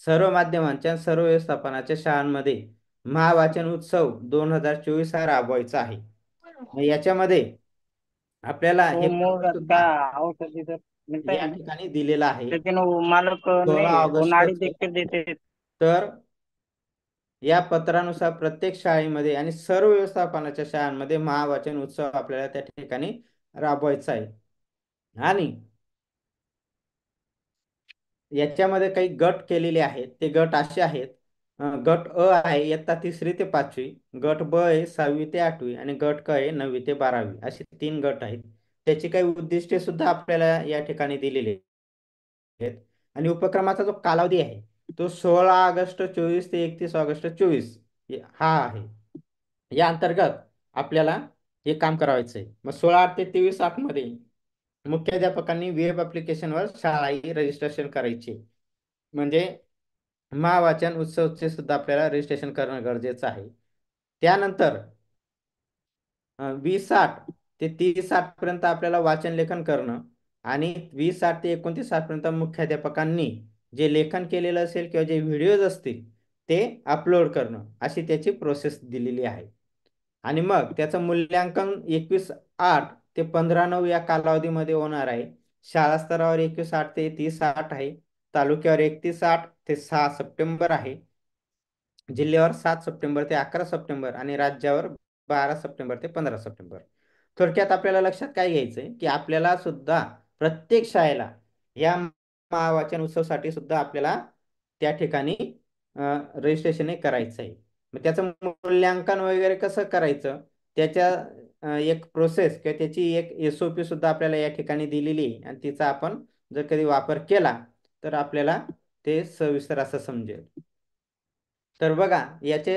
सर्व माध्यमांच्या सर्व व्यवस्थापनाच्या शाळांमध्ये महावाचन उत्सव 2024 हा राबवायचा आहे. मग याच्यामध्ये आपल्याला तो हे मोग पत्र का सुद्धा औषधी तर मिळता है या ना, ठिकाणी दिलेलं आहे. लेकिन वो मालक 16 नहीं ऑगस्ट उनाड़ी देख के देते हैं। तर या पत्रानुसार प्रत्येक शाळेमध्ये आणि सर्व व्यवस्थापनाच्या शाळांमध्ये महावाचन उत्सव आपल्याला त्या ठिकाणी राबवायचा आहे. आणि याच्यामध्ये काही गट केलेले आहेत. ते गट असे आहेत. गट अ आहे इयत्ता 3री ते 5वी, गट ब आहे 6वी ते 8वी आणि गट क आहे 9वी ते 12वी, असे 3 गट आहेत. त्याची काही उद्दिष्टे सुद्धा आपल्याला या ठिकाणी दिलेली आहेत. आणि उपक्रमाचा जो कालावधी आहे तो 16 ऑगस्ट 24 ते 31 ऑगस्ट 24 हा आहे. या अंतर्गत आपल्याला हे काम करायचं आहे. मग 16 ते 23 मध्ये मुख्याध्यापकांनी वेब ऍप्लिकेशनवर शाळा रजिस्ट्रेशन करायची. म्हणजे महावाचन उत्सवचे सुद्धा आपल्याला रजिस्ट्रेशन करणं गरजेचं आहे. त्यानंतर 20/8 ते 30/8 पर्यंत आपल्याला वाचन लेखन करणं आणि 20/8 ते 29/8 पर्यंत मुख्याध्यापकांनी जे लेखन केलेलं असेल किंवा जे व्हिडिओज असतील ते अपलोड करणं, अशी त्याची प्रोसेस दिलेली आहे. आणि मग त्याचं मूल्यांकन 21/8 ते 15/9 या कालावधीमध्ये होणार आहे. शाळा स्तरावर 21/8 ते 30/8 आहे. तालुक्यावर 31/8 ते 6 सप्टेंबर आहे. जिल्ह्यावर 7 सप्टेंबर ते 11 सप्टेंबर आणि राज्यावर 12 सप्टेंबर ते 15 सप्टेंबर. थोडक्यात आपल्याला लक्षात काय घ्यायचंय की आपल्याला सुद्धा प्रत्येक शाळेला या महावाचन उत्सवासाठी सुद्धा आपल्याला त्या ठिकाणी रजिस्ट्रेशन करायचं आहे. मग त्याचं मूल्यांकन वगैरे कसं करायचं, त्याच्या एक प्रोसेस किंवा त्याची एक SOP सुद्धा आपल्याला या ठिकाणी दिलेली आहे आणि तिचा आपण जर कधी वापर केला तर आपल्याला ते सविस्तर असं समजेल. तर बघा याचे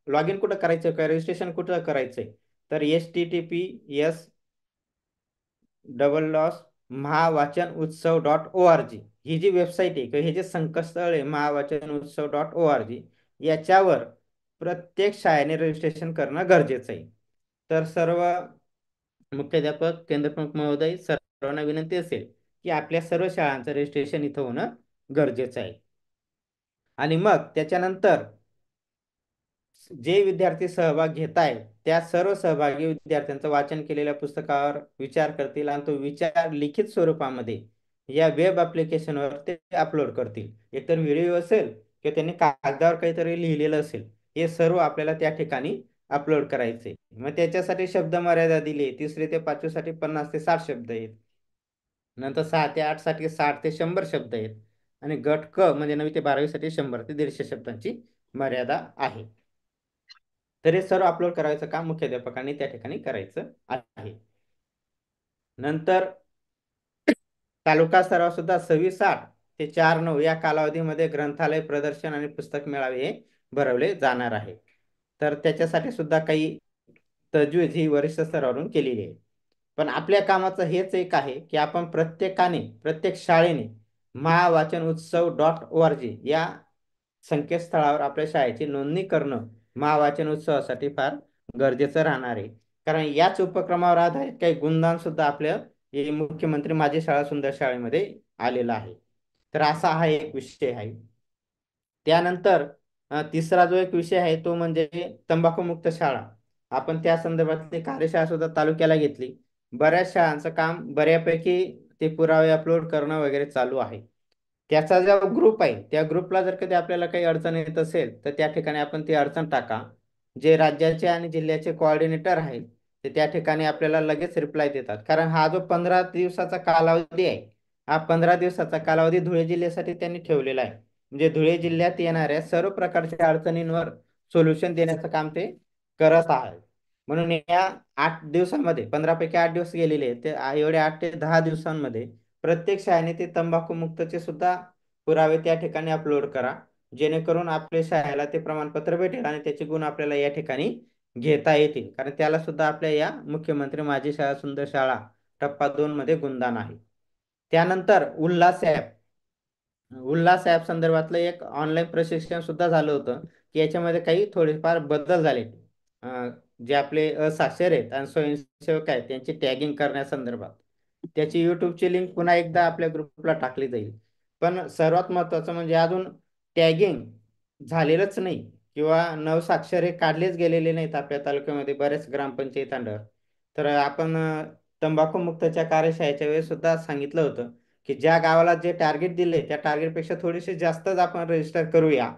लॉग इन कुठं करायचं का रजिस्ट्रेशन कुठं करायचंय, तर https://महावाचनोत्सव.org ही जी वेबसाईट आहे किंवा हे जे संकेतस्थळ आहे महावाचनोत्सव.org याच्यावर प्रत्येक शाळेने रजिस्ट्रेशन करणं गरजेचं आहे. तर सर्व मुख्याध्यापक, केंद्रप्रमुख महोदय सर्वांना विनंती असेल की आपल्या सर्व शाळांचं रजिस्ट्रेशन इथं होणं गरजेचं आहे. आणि मग त्याच्यानंतर जे विद्यार्थी सहभाग घेत आहेत त्या सर्व सहभागी विद्यार्थ्यांचं वाचन केलेल्या पुस्तकावर विचार करतील आणि तो विचार लिखित स्वरूपामध्ये या वेब ऍप्लिकेशनवर ते अपलोड करतील. एकतर व्हिडिओ असेल किंवा त्यांनी कागदावर काहीतरी लिहिलेलं असेल, हे सर्व आपल्याला त्या ठिकाणी अपलोड करायचे. मग त्याच्यासाठी शब्द मर्यादा दिली. 3री ते 5वी साठी 50 ते 60 शब्द आहेत. नंतर 6 ते 8 साठी 60 ते 100 शब्द आहेत. आणि गट क म्हणजे 9वी ते 12वी साठी 100 ते 150 शब्दांची मर्यादा आहे. तर हे सर्व अपलोड करायचं काम मुख्याध्यापकांनी त्या ठिकाणी करायचं आहे. नंतर तालुका स्तरावर सुद्धा 26/8 ते 4/9 या कालावधीमध्ये ग्रंथालय प्रदर्शन आणि पुस्तक मेळावे हे भरवले जाणार आहे. तर त्याच्यासाठी सुद्धा काही तजवीज ही वरिष्ठ स्तरावरून केलेली आहे. पण आपल्या कामाचं हेच एक आहे की आपण प्रत्येकाने, प्रत्येक शाळेने महावाचनोत्सव.org या संकेतस्थळावर आपल्या शाळेची नोंदणी करणं महावाचन उत्सवासाठी फार गरजेचं राहणार आहे. कारण याच उपक्रमावर आधारित काही गुणधर्म सुद्धा आपल्या मुख्यमंत्री माझी शाळा सुंदर शाळेमध्ये आलेला आहे. तर असा हा एक विषय आहे. त्यानंतर तिसरा जो एक विषय आहे तो म्हणजे तंबाखूमुक्त शाळा. आपण त्या संदर्भातली कार्यशाळा सुद्धा तालुक्याला घेतली. बऱ्याच शाळांचं काम बऱ्यापैकी ते पुरावे अपलोड करणं वगैरे चालू आहे. त्याचा जो ग्रुप आहे त्या ग्रुपला जर कधी आपल्याला काही अडचण येत असेल तर त्या ठिकाणी आपण ती अडचण टाका. जे राज्याचे आणि जिल्ह्याचे कोऑर्डिनेटर आहेत ते त्या ठिकाणी आपल्याला लगेच रिप्लाय देतात. कारण हा जो 15 दिवसाचा कालावधी आहे, हा 15 दिवसाचा कालावधी धुळे जिल्ह्यासाठी त्यांनी ठेवलेला आहे. म्हणजे धुळे जिल्ह्यात येणाऱ्या सर्व प्रकारच्या अडचणींवर सोल्युशन देण्याचं काम ते करत आहेत. म्हणून या 8 दिवसांमध्ये 15 पैकी 8 दिवस गेलेले आहेत, ते एवढ्या 8 ते 10 दिवसांमध्ये प्रत्येक शाळेने ते तंबाखू मुक्तचे सुद्धा पुरावे त्या ठिकाणी अपलोड करा, जेणेकरून आपल्या शाळेला ते प्रमाणपत्र भेटेल आणि त्याचे गुण आपल्याला या ठिकाणी घेता येतील. कारण त्याला सुद्धा आपल्या या मुख्यमंत्री माझी शाळा सुंदर शाळा टप्पा 2 मध्ये गुणदान आहे. त्यानंतर उल्हास ऍप संदर्भातलं एक ऑनलाईन प्रशिक्षण सुद्धा झालं होतं की याच्यामध्ये काही थोडेफार बदल झाले. जे आपले असाक्षर आहेत आणि स्वयंसेवक आहेत त्यांची टॅगिंग करण्यासंदर्भात त्याची युट्यूबची लिंक पुन्हा एकदा आपल्या ग्रुपला टाकली जाईल. पण सर्वात महत्त्वाचं म्हणजे अजून टॅगिंग झालेलंच नाही किंवा नवसाक्षर काढलेच गेलेले नाहीत आपल्या तालुक्यामध्ये बऱ्याच ग्रामपंचायत अंडर. तर आपण तंबाखू मुक्तच्या कार्यशाळेच्या वेळेस सुद्धा सांगितलं होतं की ज्या गावाला जे टार्गेट दिले त्या टार्गेटपेक्षा थोडेसे जास्तच आपण रजिस्टर करूया,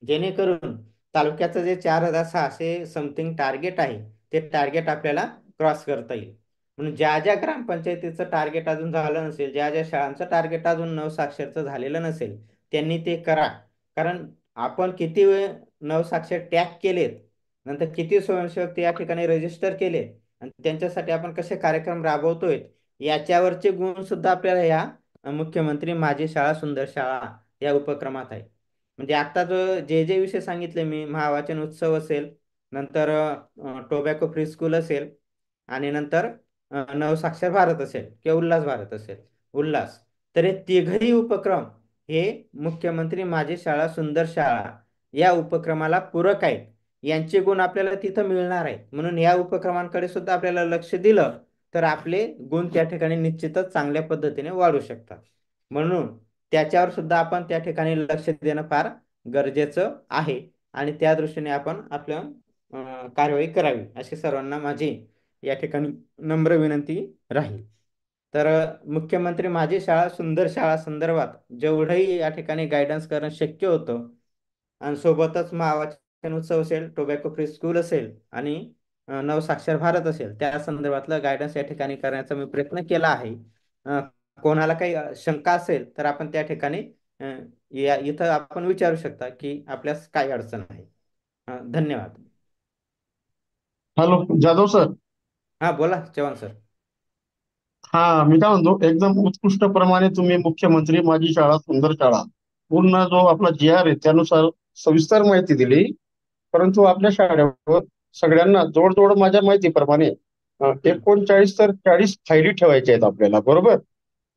जेणेकरून तालुक्याचं जे 4,600 समथिंग टार्गेट आहे ते टार्गेट आपल्याला क्रॉस करता येईल. म्हणून ज्या ज्या ग्रामपंचायतीचं टार्गेट अजून झालं नसेल, ज्या ज्या शाळांचं टार्गेट अजून नवसाक्षरचं झालेलं नसेल, त्यांनी ते करा. कारण आपण किती वेळ नवसाक्षर टॅग केलेत, नंतर किती स्वयंसेवक ते या ठिकाणी रजिस्टर केले आणि त्यांच्यासाठी आपण कसे कार्यक्रम राबवतोय याच्यावरचे गुण सुद्धा आपल्याला या मुख्यमंत्री माझी शाळा सुंदर शाळा या उपक्रमात आहे. म्हणजे आता जो जे जे विषय सांगितले मी, महावाचन उत्सव असेल, नंतर टोबॅको फ्री स्कूल असेल आणि नंतर नवसाक्षर भारत असेल किंवा उल्हास भारत असेल, उल्हास, तर हे तिघही उपक्रम हे मुख्यमंत्री माझी शाळा सुंदर शाळा या उपक्रमाला पूरक आहेत. यांचे गुण आपल्याला तिथं मिळणार आहेत. म्हणून या उपक्रमांकडे सुद्धा आपल्याला लक्ष दिलं तर आपले गुण त्या ठिकाणी निश्चितच चांगल्या पद्धतीने वाढू शकतात. म्हणून त्याच्यावर सुद्धा आपण त्या ठिकाणी लक्ष देणं फार गरजेचं आहे आणि त्या दृष्टीने आपण आपलं कारवाई करावी अशी सर्वांना माझी या ठिकाणी नम्र विनंती राहील. तर मुख्यमंत्री माझी शाळा सुंदर शाळा संदर्भात जेवढंही या ठिकाणी गायडन्स करणं शक्य होतं आणि सोबतच महावाचन उत्सव असेल, टोबॅको फ्री स्कूल असेल आणि नवसाक्षर भारत असेल त्या संदर्भातलं गायडन्स या ठिकाणी करण्याचा मी प्रयत्न केला आहे. अ, कोणाला काही शंका असेल तर आपण त्या ठिकाणी अ, या इथं आपण विचारू शकता की आपल्यास काय अडचण आहे. धन्यवाद. Hello Jadhav sir. हा बोला चव्हाण सर. हा मी काय म्हणतो, एकदम उत्कृष्ट प्रमाणे तुम्ही मुख्यमंत्री माझी शाळा सुंदर शाळा पूर्ण जो आपला जी आर आहे त्यानुसार सविस्तर माहिती दिली. परंतु आपल्या शाळेवर सगळ्यांना जवळजवळ माझ्या माहितीप्रमाणे 39 तर 40 फायली ठेवायच्या आहेत आपल्याला, बरोबर?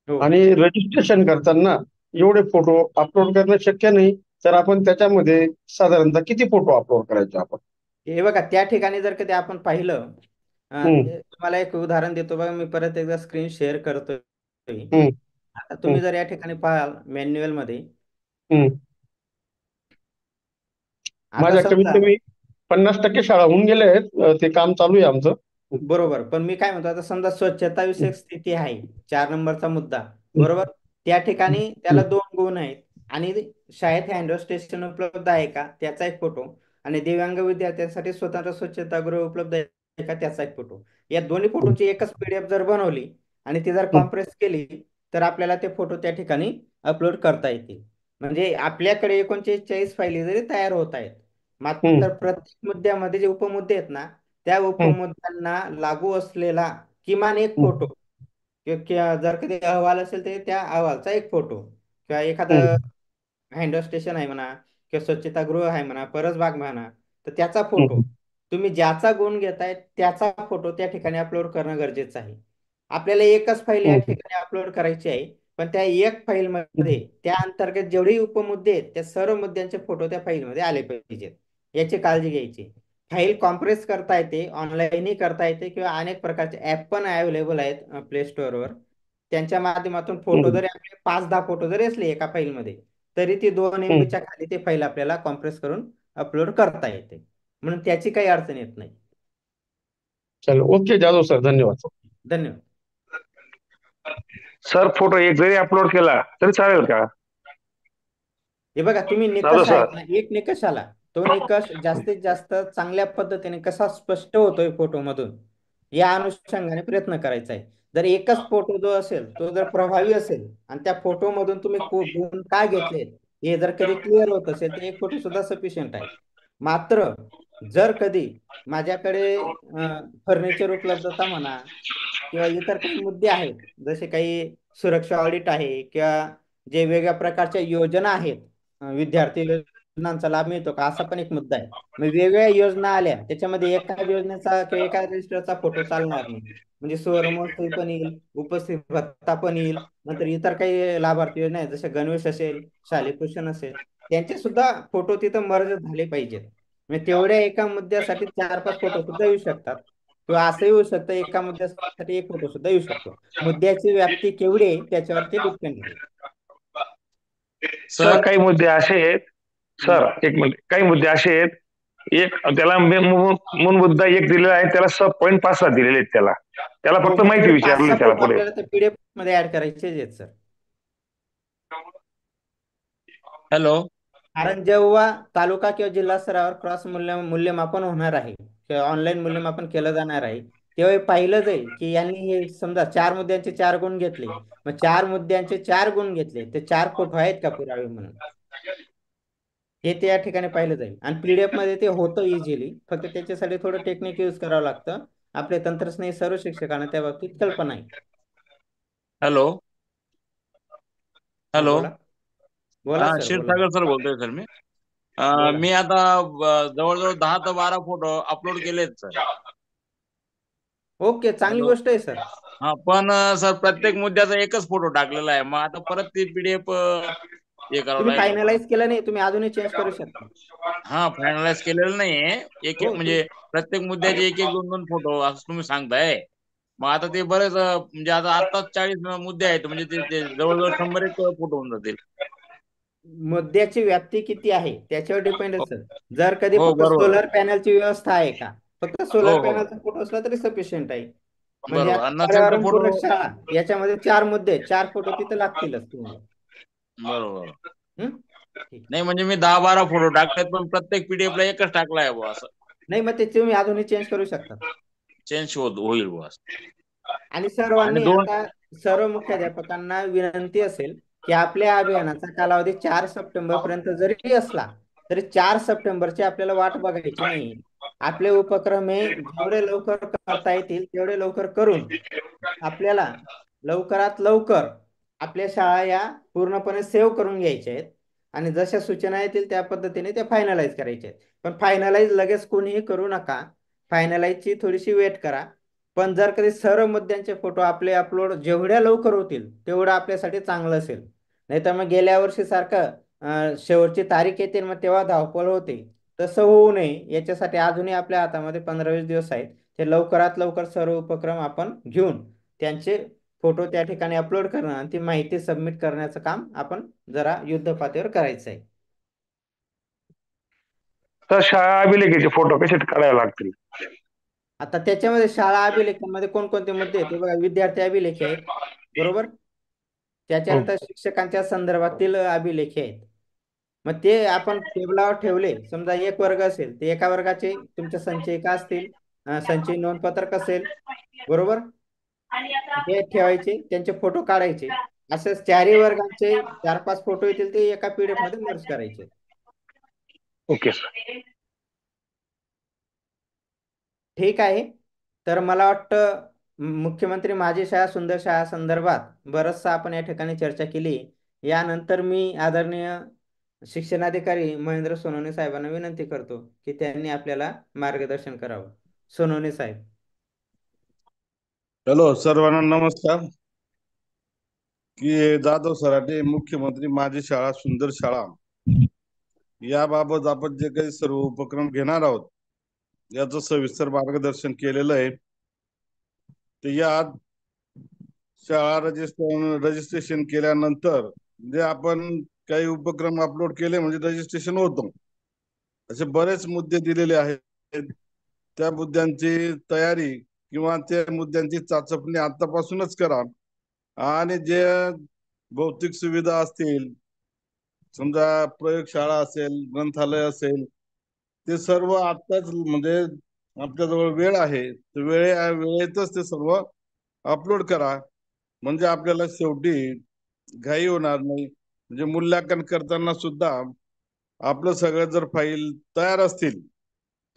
हो आणि रजिस्ट्रेशन करताना एवढे फोटो अपलोड करणं शक्य नाही. तर आपण त्याच्यामध्ये साधारणतः किती फोटो अपलोड करायचे आपण? हे बघा त्या ठिकाणी जर कधी आपण पाहिलं, हम्म, तुम्हाला एक उदाहरण देतो बघा, मी परत एकदा स्क्रीन शेअर करतोय. हम्म, आता हम्म, तुम्ही जर या ठिकाणी पाहाल मॅन्युअल मध्ये, हम्म. आता माझ्या कमीत समजा कमी 50% शाळा होऊन गेल्या आहेत. ते काम चालू आहे आमचं. बरोबर, पण मी काय म्हणतो आता समजा स्वच्छता विषयक स्थिती आहे 4 नंबरचा मुद्दा, हम्म, बरोबर. त्या ठिकाणी हम्म, त्याला 2 गुण आहेत आणि शाळेत हँडवॉश स्टेशन उपलब्ध आहे का त्याचा एक फोटो आणि दिव्यांग विद्यार्थ्यांसाठी स्वतंत्र स्वच्छतागृह उपलब्ध आहे का त्याचा एक फोटो. या दोन्ही हम्म, फोटोची एकच पीडीएफ जर बनवली आणि ती जर हम्म, कॉम्प्रेस केली तर आपल्याला ते फोटो त्या ठिकाणी अपलोड करता येतील. म्हणजे आपल्याकडे 39 फायली जरी तयार होत आहेत, हम्म, मात्र प्रत्येक मुद्द्यामध्ये जे उपमुद्दे आहेत ना त्या हम्म, उपमुद्द्यांना लागू असलेला किमान एक हम्म, फोटो किंवा जर कधी अहवाल असेल तर त्या अहवालचा एक फोटो किंवा एखादं हम्म, हँडवॉश स्टेशन आहे म्हणा किंवा स्वच्छतागृह आहे म्हणा, परसबाग म्हणा, तर त्याचा फोटो, हम्म, तुम्ही ज्याचा गुण घेताय त्याचा फोटो त्या ठिकाणी अपलोड करणं गरजेचं आहे. आपल्याला एकच फाईल या हम्म, ठिकाणी अपलोड करायची आहे, पण त्या एक फाईलमध्ये हम्म, त्या अंतर्गत जेवढे उपमुद्दे आहेत त्या सर्व मुद्द्यांचे फोटो त्या फाईलमध्ये आले पाहिजेत. याची काळजी घ्यायची. फाईल कॉम्प्रेस करता येते, ऑनलाईनही करता येते किंवा अनेक प्रकारचे ऍप पण अवेलेबल आहेत प्ले स्टोअरवर. त्यांच्या माध्यमातून फोटो हम्म, जरी आपले 5-10 फोटो जरी असले एका फाईलमध्ये तरी ती 2 हम्म. MB खाली ती फाईल आपल्याला कॉम्प्रेस करून अपलोड करता येते. म्हणून त्याची काही अडचण येत नाही. चलो ओके जाधव सर, धन्यवाद. धन्यवाद. सर फोटो एक जरी अपलोड केला तरी चालेल का? हे बघा तुम्ही जाधव निकष आहेत सर. ना, एक निकष आला, तो निकष जास्तीत जास्त चांगल्या पद्धतीने कसा स्पष्ट होतोय फोटो मधून या अनुषंगाने प्रयत्न करायचा आहे. जर एकच फोटो जो असेल तो जर प्रभावी असेल आणि त्या फोटो मधून तुम्ही गुण काय घेतले हे जर कधी क्लिअर होत असेल तर एक फोटो सुद्धा सफिशियंट आहे. मात्र जर कधी माझ्याकडे फर्निचर उपलब्धता म्हणा किंवा इतर काही मुद्दे आहेत, जसे काही सुरक्षा ऑडिट आहे किंवा जे वेगळ्या प्रकारच्या योजना आहेत, विद्यार्थी योजनांचा लाभ मिळतो का असा पण एक मुद्दा आहे. मग वेगवेगळ्या योजना आल्या त्याच्यामध्ये एका योजनेचा किंवा एका रजिस्टरचा फोटो चालणार नाही. म्हणजे सुवर्णमहोत्सवी पण येईल, उपस्थित भत्ता पण येईल, नंतर इतर काही लाभार्थी योजना आहेत जसे गणवेश असेल, शालेय पोषण असेल, त्यांचे सुद्धा फोटो तिथं मर्ज झाले पाहिजेत. म्हणजे तेवढ्या एका मुद्द्यासाठी 4-5 फोटो सुद्धा येऊ शकतात, किंवा असं येऊ शकतं एका मुद्द्यासाठी एक फोटो सुद्धा येऊ शकतो. मुद्द्याची व्याप्ती केवढी आहे त्याच्यावरती डिपेंड आहे. सर काही मुद्दे असे आहेत, सर एक मिनिट, काही मुद्दे असे आहेत, एक त्याला मूळ मुद्दा एक दिलेला आहे, त्याला सब पॉईंट 5-6 दिलेले आहेत, त्याला त्याला हो, फक्त मग माहिती तेवढे विचारली 5-6 त्याला फोटो पुढे. आपल्याला त्या पीडीएफ मध्ये ऍड करायचे आहेत सर. हॅलो. कारण जेव्हा तालुका किंवा जिल्हा स्तरावर क्रॉस मूल्यमापन होणार आहे किंवा ऑनलाईन मूल्यमापन केलं जाणार आहे, तेव्हा हे पाहिलं जाईल की यांनी हे समजा 4 मुद्द्यांचे 4 गुण घेतले, मग 4 मुद्द्यांचे 4 गुण घेतले, ते 4 फोटो आहेत का पुरावे म्हणून, हे त्या ठिकाणी पाहिलं जाईल. आणि पीडीएफ मध्ये ते होतं इझिली, फक्त त्याच्यासाठी थोडं टेक्निक यूज करावं लागतं. आपले तंत्रस्नेही सर्व शिक्षकांना त्या बाबतीत कल्पना आहे. हॅलो. हा, हॅलो. बोला बोला हा, सर, बोला. क्षीरसागर सर बोलतोय सर मी. बोला. मी आता जवळजवळ 10 ते 12 फोटो अपलोड केलेत सर. ओके, चांगली हॅलो. गोष्ट आहे सर. हा, पण सर प्रत्येक मुद्द्याचा एकच फोटो टाकलेला आहे, मग आता परत ती पीडीएफ हे करावं तुम्ही लागेल का मला? फायनलाइज केलं नाही, तुम्ही अजूनही चेंज करू शकता. हा, फायनलाइज केलेलं नाहीये. एक हो, म्हणजे प्रत्येक मुद्द्याचे एक एक 2-2 फोटो असं तुम्ही सांगताय. मग आता ते बरेच म्हणजे आताच 40 मुद्दे आहेत, म्हणजे ते जवळजवळ 100 फोटो होऊन जातील. मुद्द्याची व्याप्ती किती आहे त्याच्यावर डिपेंड आहे सर. जर कधी हो, फक्त बरोबर. सोलर पॅनलची व्यवस्था आहे का, फक्त हो, सोलर हो. पॅनलचा फोटो असला तरी सफिशियंट आहे. म्हणजे बरोबर. आता आणि नसेल तर पर्यावरण फोटो. पूरक शाळा याच्यामध्ये 4 मुद्दे, 4 फोटो तिथे लागतीलच तुम्हाला. बरोबर. हम्म? ठीक. नाही म्हणजे मी 10-12 फोटो टाकलेत, पण प्रत्येक पीडीएफ ला एकच टाकलाय बुवा, असं नाही, मग ते तुम्ही अजूनही चेंज करू शकता. चेंज होईल बुवा असं. आणि आणि सर्वांनी 2. आता सर्व मुख्याध्यापकांना विनंती असेल की आपल्या अभियानाचा कालावधी 4 सप्टेंबर पर्यंत जरी असला तरी 4 सप्टेंबरची आपल्याला वाट बघायची नाही. आपले उपक्रम हे जेवढे लवकर करता येतील तेवढे लवकर करून आपल्याला लवकरात लवकर आपल्या शाळा या पूर्णपणे सेव्ह करून घ्यायच्या आहेत. आणि जशा सूचना येतील त्या पद्धतीने त्या फायनलाइज करायच्या आहेत. पण फायनलाइज लगेच कोणीही करू नका. फायनलाइजची थोडीशी वेट करा. पण जर कधी सर्व मुद्द्यांचे फोटो आपले अपलोड जेवढ्या लवकर होतील तेवढं आपल्यासाठी चांगलं असेल. नाही तर मग गेल्या वर्षी सारखं शेवटची तारीख येते मग तेव्हा धावपळ होते. तसं होऊ नये याच्यासाठी अजूनही आपल्या हातामध्ये 15-20 दिवस आहेत. ते लवकरात लवकर सर्व उपक्रम आपण घेऊन त्यांचे फोटो त्या ठिकाणी अपलोड करणं आणि ती माहिती सबमिट करण्याचं काम आपण जरा युद्धपातळीवर करायचं आहे. तर शाळा अभिलेखीचे फोटो कसे काढायला लागतील? आता त्याच्यामध्ये शाळा अभिलेखामध्ये कोणकोणते मुद्दे आहेत ते बघा. विद्यार्थी अभिलेख आहेत, बरोबर. हो. त्याच्यानंतर शिक्षकांच्या संदर्भातील अभिलेख आहेत. मग ते आपण टेबलावर ठेवले, समजा एक वर्ग असेल ते एका वर्गाचे तुमच्या संचयिका असतील, संचयी नोंदपत्रक असेल, बरोबर. ते ठेवायचे, त्यांचे फोटो काढायचे. असे 4ही वर्गांचे 4-5 फोटो येतील ते एका पीडीएफ मध्ये मर्ज करायचे. Okay sir. ठीक आहे. तर मला वाटतं मुख्यमंत्री माझी शाळा सुंदर शाळा संदर्भात बरचसा आपण या ठिकाणी चर्चा केली. यानंतर मी आदरणीय शिक्षणाधिकारी महेंद्र सोनवणे साहेबांना विनंती करतो की त्यांनी आपल्याला मार्गदर्शन करावं. सोनवणे साहेब. हॅलो, सर्वांना नमस्कार. की जाधव सराटे, मुख्यमंत्री माझी शाळा सुंदर शाळा याबाबत आपण जे काही सर्व उपक्रम घेणार आहोत याचं सविस्तर मार्गदर्शन केलेलं आहे. तर यात शाळा रजिस्ट्रेशन केल्यानंतर जे आपण काही उपक्रम अपलोड केले म्हणजे रजिस्ट्रेशन होतं, असे बरेच मुद्दे दिलेले आहेत. त्या मुद्द्यांची तयारी किंवा त्या मुद्द्यांची चाचपणी आतापासूनच करा. आणि जे भौतिक सुविधा असतील, समजा प्रयोगशाळा असेल, ग्रंथालय असेल, ते सर्व आताच म्हणजे आपल्याजवळ वेळ आहे, तर वेळेतच ते सर्व अपलोड करा. म्हणजे आपल्याला शेवटी घाई होणार नाही. म्हणजे मूल्यांकन करताना सुद्धा आपलं सगळं जर फाईल तयार असतील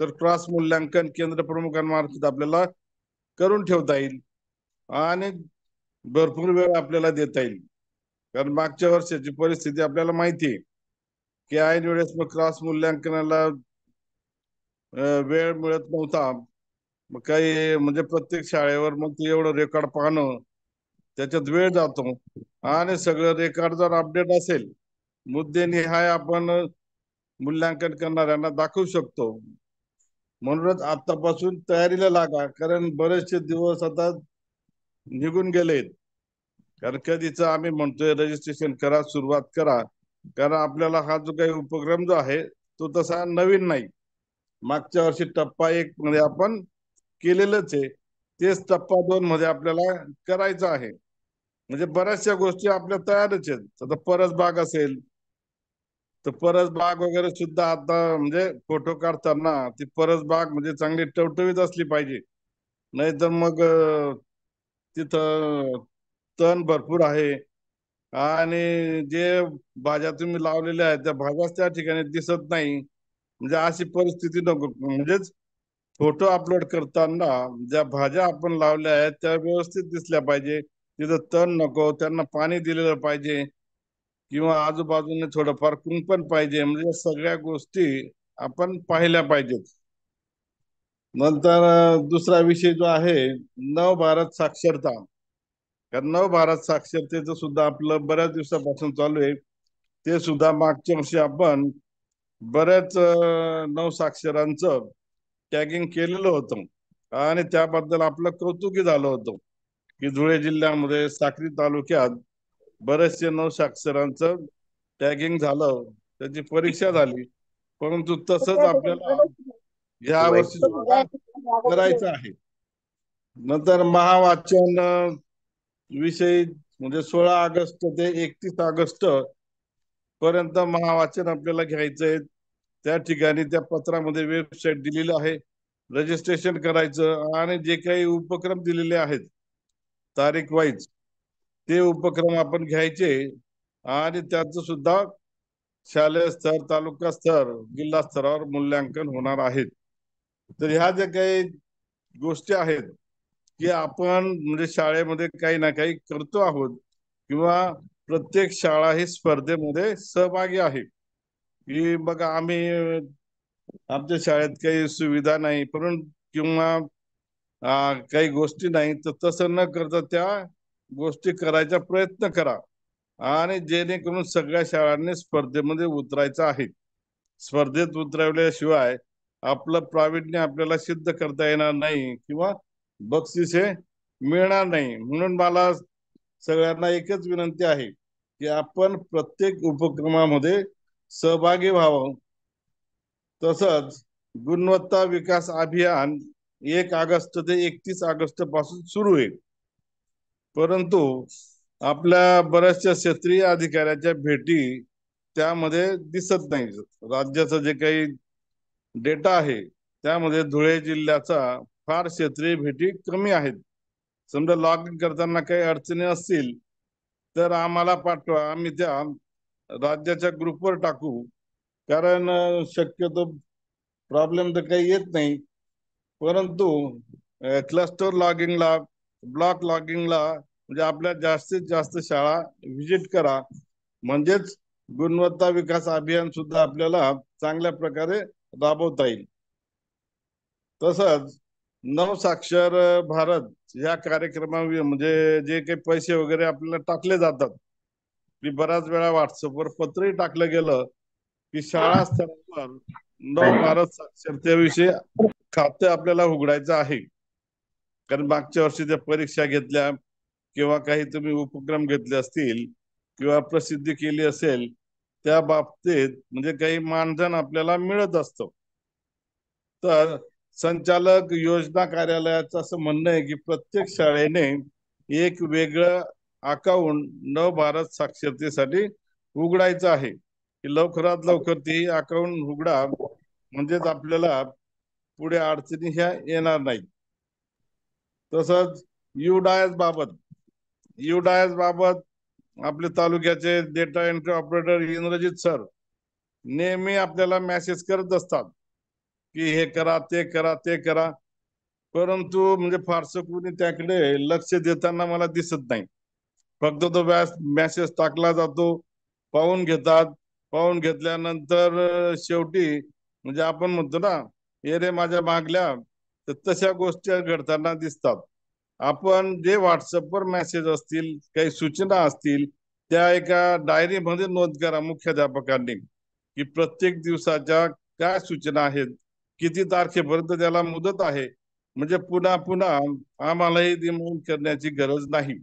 तर क्रॉस मूल्यांकन केंद्र प्रमुखांमार्फत आपल्याला करून ठेवता येईल आणि भरपूर वेळ आपल्याला देता येईल. कारण मागच्या वर्षाची परिस्थिती आपल्याला माहिती आहे की ऐन वेळेस मग क्रॉस मूल्यांकनाला वेळ मिळत नव्हता. मग काही म्हणजे प्रत्येक शाळेवर मग ते एवढं रेकॉर्ड पाहणं त्याच्यात वेळ जातो. आणि सगळं रेकॉर्ड जर अपडेट असेल, मुद्दे निहाय आपण मूल्यांकन करणाऱ्यांना दाखवू शकतो. म्हणूनच आतापासून तयारीला लागा, कारण बरेचसे दिवस आता निघून गेलेत. कारण कधीच आम्ही म्हणतोय रजिस्ट्रेशन करा, सुरुवात करा, कारण आपल्याला हा जो काही उपक्रम जो आहे तो तसा नवीन नाही. मागच्या वर्षी टप्पा 1 मध्ये आपण केलेलंच आहे, तेच टप्पा 2 मध्ये आपल्याला करायचं आहे. म्हणजे बऱ्याचशा गोष्टी आपल्या तयारच आहेत. आता परसबाग असेल तर परसबाग वगैरे सुद्धा आता म्हणजे फोटो काढताना ती परसबाग म्हणजे चांगली टवटवीत असली पाहिजे, नाहीतर मग तिथं तण भरपूर आहे आणि जे भाज्या तुम्ही लावलेल्या आहेत त्या भाज्याच त्या ठिकाणी दिसत नाही. म्हणजे अशी परिस्थिती नको. म्हणजेच फोटो अपलोड करताना ज्या भाज्या आपण लावल्या आहेत त्या व्यवस्थित दिसल्या पाहिजे, तिथं तण नको, त्यांना पाणी दिलेलं पाहिजे किंवा आजूबाजूने थोडंफार कुंपण पाहिजे. म्हणजे या सगळ्या गोष्टी आपण पाहिल्या पाहिजेत. नंतर दुसरा विषय जो आहे नवभारत साक्षरता. कारण नवभारत साक्षरतेचं सुद्धा आपलं बऱ्याच दिवसापासून चालू आहे. ते सुद्धा मागच्या वर्षी आपण बऱ्याच नवसाक्षरांचं टॅगिंग केलेलं होतं आणि त्याबद्दल आपलं कौतुकही झालं होतं की धुळे जिल्ह्यामध्ये साक्री तालुक्यात बरेचसे नवसाक्षरांचं टॅगिंग झालं, त्याची परीक्षा झाली. परंतु तसंच आपल्याला या वर्षी सुद्धा करायचं आहे. नंतर महावाचन विषयी म्हणजे 16 ऑगस्ट ते 31 ऑगस्ट पर्यंत महावाचन आपल्याला घ्यायचंय. त्या ठिकाणी त्या पत्रामध्ये वेबसाईट दिलेली आहे, रजिस्ट्रेशन करायचं आणि जे काही उपक्रम दिलेले आहेत तारीख वाईज ते उपक्रम आपण घ्यायचे आणि त्याचं सुद्धा शालेय स्तर, तालुका स्तर, जिल्हा स्तरावर मूल्यांकन होणार आहेत. तर ह्या ज्या काही गोष्टी आहेत की आपण म्हणजे शाळेमध्ये काही ना काही करतो आहोत किंवा प्रत्येक शाळा ही स्पर्धेमध्ये सहभागी आहे. की बघा आम्ही आमच्या शाळेत काही सुविधा नाही परंतु किंवा काही गोष्टी नाही, तर तसं न करता त्या गोष्टी करायचा प्रयत्न करा आणि जेणेकरून सगळ्या शाळांनी स्पर्धेमध्ये उतरायचं आहे. स्पर्धेत उतरवल्याशिवाय आपलं प्रावीण्य आपल्याला सिद्ध करता येणार नाही किंवा बक्षिसे मिळणार नाही. म्हणून मला सगळ्यांना एकच विनंती आहे की आपण प्रत्येक उपक्रमामध्ये सहभागी व्हावं. तसंच गुणवत्ता विकास अभियान 1 ऑगस्ट ते 31 ऑगस्ट पासून सुरू आहे. परंतु आपल्या बऱ्याचशा क्षेत्रीय अधिकाऱ्याच्या भेटी त्यामध्ये दिसत नाही. राज्याचं जे काही डेटा आहे त्यामध्ये धुळे जिल्ह्याचा फार क्षेत्रीय भेटी कमी आहेत. समजा लॉग इन करताना काही अडचणी असतील तर आम्हाला पाठवा, आम्ही त्या राज्याच्या ग्रुपवर टाकू. कारण शक्यतो प्रॉब्लेम तर काही येत नाही, परंतु क्लस्टर लॉगिंगला, ब्लॉक लॉगिंगला म्हणजे आपल्या जास्तीत जास्त शाळा व्हिजिट करा, म्हणजेच गुणवत्ता विकास अभियान सुद्धा आपल्याला चांगल्या प्रकारे राबवता येईल. तसंच नवसाक्षर भारत या कार्यक्रमा म्हणजे जे काही पैसे वगैरे आपल्याला टाकले जातात, मी बऱ्याच वेळा व्हॉट्सअपवर पत्रही टाकलं गेलं की शाळा स्तरावर नवभारत साक्षरतेविषयी खाते आपल्याला उघडायचं आहे. कारण मागच्या वर्षी ज्या परीक्षा घेतल्या किंवा काही तुम्ही उपक्रम घेतले असतील किंवा प्रसिद्धी केली असेल त्या बाबतीत म्हणजे काही मानधन आपल्याला मिळत असतं. तर संचालक योजना कार्यालयाचं असं म्हणणं आहे की प्रत्येक शाळेने एक वेगळं अकाउंट नवभारत साक्षरतेसाठी उघडायचं आहे की लवकरात लवकर ते अकाउंट उघडा, म्हणजेच आपल्याला पुढे अडचणी ह्या येणार नाही. तसंच युडायस बाबत आपले तालुक्याचे data entry operator Indrajit sir नेहमी आपल्याला मेसेज करत असतात की हे करा, ते करा, ते करा, परंतु म्हणजे फारसं कोणी त्याकडे लक्ष देताना मला दिसत नाही. फक्त तो मेसेज टाकला जातो, पाहून घेतात, पाहून घेतल्यानंतर शेवटी म्हणजे आपण म्हणतो ना हे रे माझ्या मागल्या, तर तशा गोष्टी घडताना दिसतात. आपण जे व्हॉट्सअपवर मेसेज असतील, काही सूचना असतील त्या एका डायरीमध्ये नोंद करा मुख्याध्यापकांनी की प्रत्येक दिवसाच्या काय सूचना आहेत, किती तारखेपर्यंत त्याला मुदत आहे, म्हणजे पुन्हा पुन्हा आम्हालाही रिमाइंड करण्याची गरज नाही.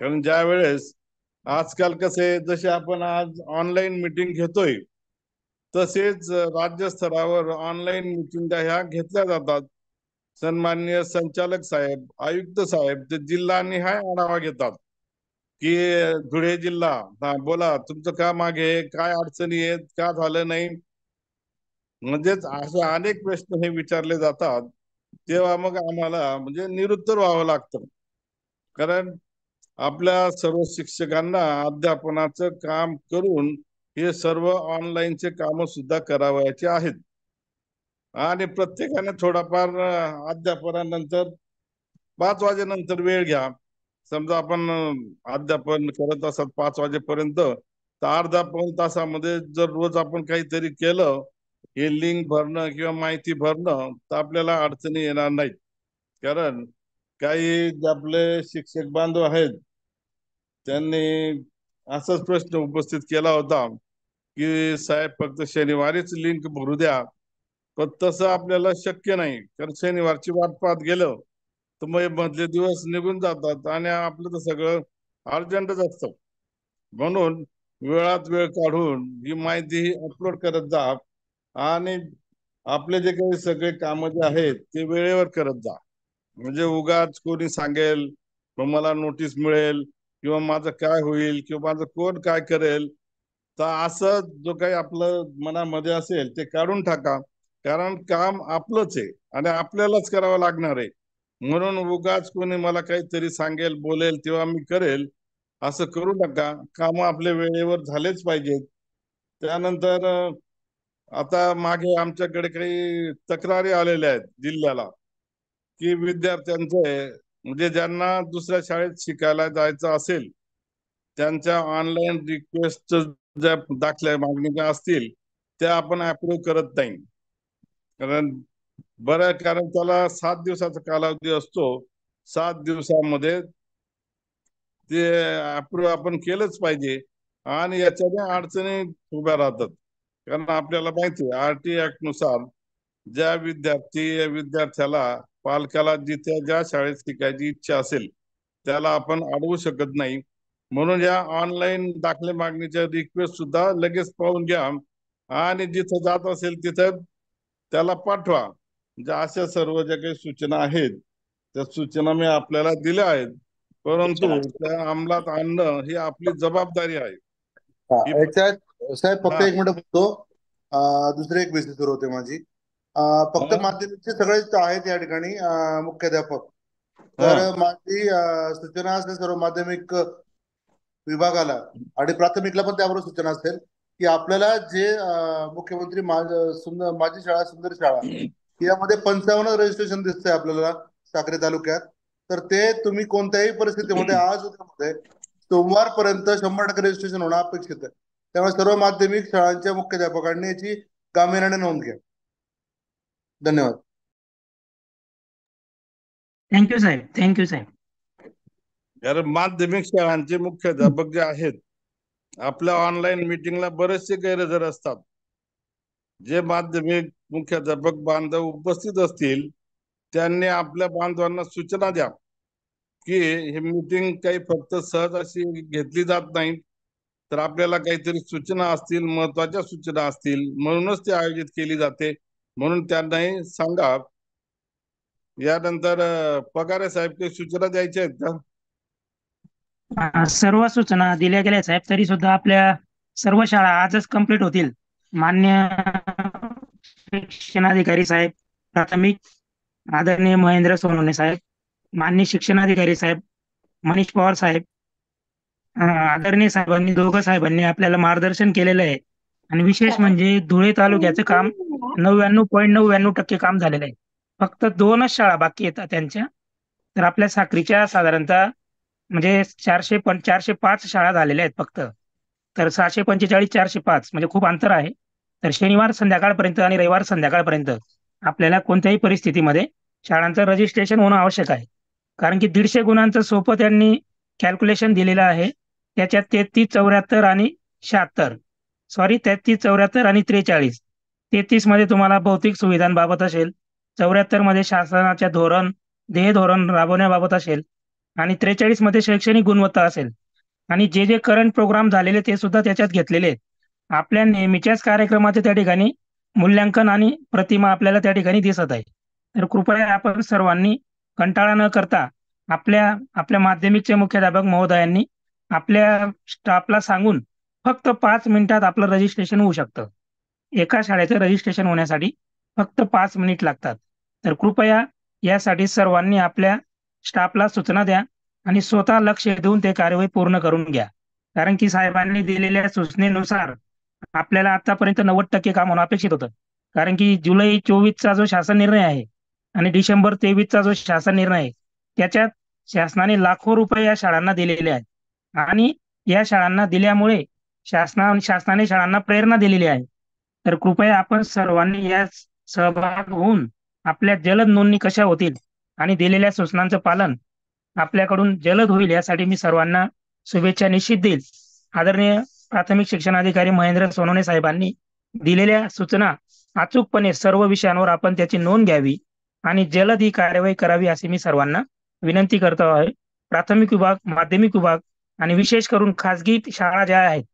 कारण ज्या वेळेस आजकाल कसे जसे आपण आज ऑनलाईन मीटिंग घेतोय तसेच राज्य स्तरावर ऑनलाईन मीटिंग ह्या घेतल्या जातात. सन्माननीय संचालक साहेब, आयुक्त साहेब ते जिल्हानिहाय आढावा घेतात की धुळे जिल्हा, हा बोला तुमचं का मागे काय अडचणी आहेत, का झालं नाही, म्हणजेच असे अनेक प्रश्न हे विचारले जातात. तेव्हा मग आम्हाला म्हणजे निरुत्तर व्हावं लागतं. कारण आपल्या सर्व शिक्षकांना अध्यापनाचं काम करून हे सर्व ऑनलाईनचे काम सुद्धा करावयाचे आहेत. आणि प्रत्येकाने थोडाफार अध्यापनानंतर 5 वाजेनंतर वेळ घ्या. समजा आपण अध्यापन करत असत 5 वाजेपर्यंत, तर अर्धा पाऊण तासामध्ये जर रोज आपण काहीतरी केलं, हे लिंक भरणं किंवा माहिती भरणं, तर आपल्याला अडचणी येणार नाहीत. कारण काही जे आपले शिक्षक बांधव आहेत त्यांनी असाच प्रश्न उपस्थित केला होता की साहेब फक्त शनिवारीच लिंक भरू द्या, पण तसं आपल्याला शक्य नाही. कारण शनिवारची वाट पाहत गेलं तर मग मधले दिवस निघून जातात आणि आपलं तर सगळं अर्जंटच असतं. म्हणून वेळात वेळ काढून ही माहिती अपलोड करत जा आणि आपले जे काही सगळे काम जे आहेत ते वेळेवर करत जा. म्हणजे उगाच कोणी सांगेल मग मला नोटीस मिळेल किंवा माझं काय होईल किंवा माझं कोण काय करेल, तर असं जो काही आपलं मनामध्ये असेल ते काढून टाका. कारण काम आपलंच आहे आणि आपल्यालाच करावं लागणार आहे. म्हणून उगाच कोणी मला काहीतरी सांगेल बोलेल तेव्हा मी करेल असं करू नका. काम आपल्या वेळेवर झालेच पाहिजेत. त्यानंतर आता मागे आमच्याकडे काही तक्रारी आलेल्या आहेत जिल्ह्याला की विद्यार्थ्यांचे म्हणजे ज्यांना दुसऱ्या शाळेत शिकायला जायचं असेल त्यांच्या ऑनलाईन रिक्वेस्ट ज्या दाखल्या मागण्या असतील त्या आपण अप्रूव्ह करत नाही. कारण त्याला 7 दिवसाचा कालावधी असतो. 7 दिवसामध्ये ते अप्रूव्ह आपण केलंच पाहिजे आणि याच्याने अडचणी उभ्या राहतात. कारण आपल्याला माहिती आहे RT ऍक्ट नुसार ज्या विद्यार्थ्याला पालकाला जिथे ज्या शाळेत शिकायची इच्छा असेल त्याला आपण अडवू शकत नाही. म्हणून या ऑनलाईन दाखले मागणीच्या रिक्वेस्ट सुद्धा लगेच पाहून घ्या आणि जिथं जात असेल तिथं त्याला पाठवा. म्हणजे अशा सर्व ज्या काही सूचना आहेत त्या सूचना मी आपल्याला दिल्या आहेत, परंतु त्या अंमलात आणणं ही आपली जबाबदारी आहे. याच्यात साहेब फक्त हा 1 मिनिट बोलतो. दुसरी एक विषय सुरू होते माझी. फक्त हा माध्यमिकचे सगळेच आहेत या ठिकाणी मुख्याध्यापक. हा तर माझी सूचना असेल सर्व माध्यमिक विभागाला आणि प्राथमिकला पण त्याबरोबर सूचना असेल की आपल्याला जे मुख्यमंत्री माझी शाळा सुंदर शाळा यामध्ये 55 रजिस्ट्रेशन दिसतंय आपल्याला साक्री तालुक्यात. तर ते तुम्ही कोणत्याही परिस्थितीमध्ये आज उद्यामध्ये सोमवारपर्यंत 100% रजिस्ट्रेशन होणं अपेक्षित आहे. त्यामुळे सर्व माध्यमिक शाळांच्या मुख्याध्यापकांनी याची गांभीर्याने नोंद घ्या. धन्यवाद. थँक्यू साहेब, थँक्यू साहेब. कारण माध्यमिक शाळांचे मुख्याध्यापक जे आहेत आपल्या ऑनलाईन मीटिंगला बरेचसे गैरहजर असतात. जे माध्यमिक मुख्याध्यापक बांधव उपस्थित असतील त्यांनी आपल्या बांधवांना सूचना द्या की हे मीटिंग काही फक्त सहज अशी घेतली जात नाही, तर आपल्याला काहीतरी सूचना असतील, महत्वाच्या सूचना असतील म्हणूनच ती आयोजित केली जाते. म्हणून त्यांनाही सांगा. यानंतर पगारे साहेब काही सूचना द्यायच्या आहेत का? सर्व सूचना दिल्या गेल्या साहेब. तरी सुद्धा आपल्या सर्व शाळा आजच कंप्लीट होतील. मान्य शिक्षणाधिकारी साहेब प्राथमिक आदरणीय महेंद्र सोनवणे साहेब, माननीय शिक्षणाधिकारी साहेब मनीष पवार साहेब, आदरणीय साहेबांनी दोघं साहेबांनी आपल्याला मार्गदर्शन केलेलं आहे. आणि विशेष म्हणजे धुळे तालुक्याचं काम 99.99% काम झालेलं आहे. फक्त 2च शाळा बाकी येतात त्यांच्या. तर आपल्या साक्रीच्या साधारणतः म्हणजे 405 शाळा झालेल्या आहेत फक्त. तर 645 405 म्हणजे खूप अंतर आहे. तर शनिवार संध्याकाळपर्यंत आणि रविवार संध्याकाळपर्यंत आपल्याला कोणत्याही परिस्थितीमध्ये शाळांचं रजिस्ट्रेशन होणं आवश्यक आहे. कारण की 150 गुणांचं सोपं त्यांनी कॅल्क्युलेशन दिलेलं आहे. त्याच्यात 33, 74 आणि 76 सॉरी 33, 74 आणि 43. 33 मध्ये तुम्हाला भौतिक सुविधांबाबत असेल, 74 मध्ये शासनाच्या ध्येय धोरण राबवण्याबाबत असेल आणि 43 मध्ये शैक्षणिक गुणवत्ता असेल. आणि जे जे करंट प्रोग्राम झालेले ते सुद्धा त्याच्यात घेतलेले आहेत. आपल्या नेहमीच्याच कार्यक्रमाचे त्या ठिकाणी मूल्यांकन आणि प्रतिमा आपल्याला त्या ठिकाणी दिसत आहे. तर कृपया आपण सर्वांनी कंटाळा न करता आपल्या आपल्या माध्यमिकचे मुख्याध्यापक महोदयांनी आपल्या स्टाफला सांगून फक्त 5 मिनिटात आपलं रजिस्ट्रेशन होऊ शकतं. एका शाळेचं रजिस्ट्रेशन होण्यासाठी फक्त 5 मिनिट लागतात. तर कृपया यासाठी सर्वांनी आपल्या स्टाफला सूचना द्या आणि स्वतः लक्ष देऊन ते कार्यवाही पूर्ण करून घ्या. कारण की साहेबांनी दिलेल्या सूचनेनुसार आपल्याला आतापर्यंत 90% काम होणं अपेक्षित होतं. कारण की जुलै 24चा जो शासन निर्णय आहे आणि डिसेंबर 23चा जो शासन निर्णय आहे, त्याच्यात शासनाने लाखो रुपये या शाळांना दिलेले आहेत. आणि या शाळांना दिल्यामुळे शासनाने शाळांना प्रेरणा दिलेली आहे. तर कृपया आपण सर्वांनी यात सहभाग होऊन आपल्या जलद नोंदणी कशा होतील आणि दिलेल्या सूचनांचं पालन आपल्याकडून जलद होईल यासाठी मी सर्वांना शुभेच्छा निश्चित देईल. आदरणीय प्राथमिक शिक्षणाधिकारी महेंद्र सोनवणे साहेबांनी दिलेल्या सूचना अचूकपणे सर्व विषयांवर आपण त्याची नोंद घ्यावी आणि जलद ही कार्यवाही करावी अशी मी सर्वांना विनंती करतो आहे. प्राथमिक विभाग, माध्यमिक विभाग आणि विशेष करून खाजगी शाळा ज्या आहेत,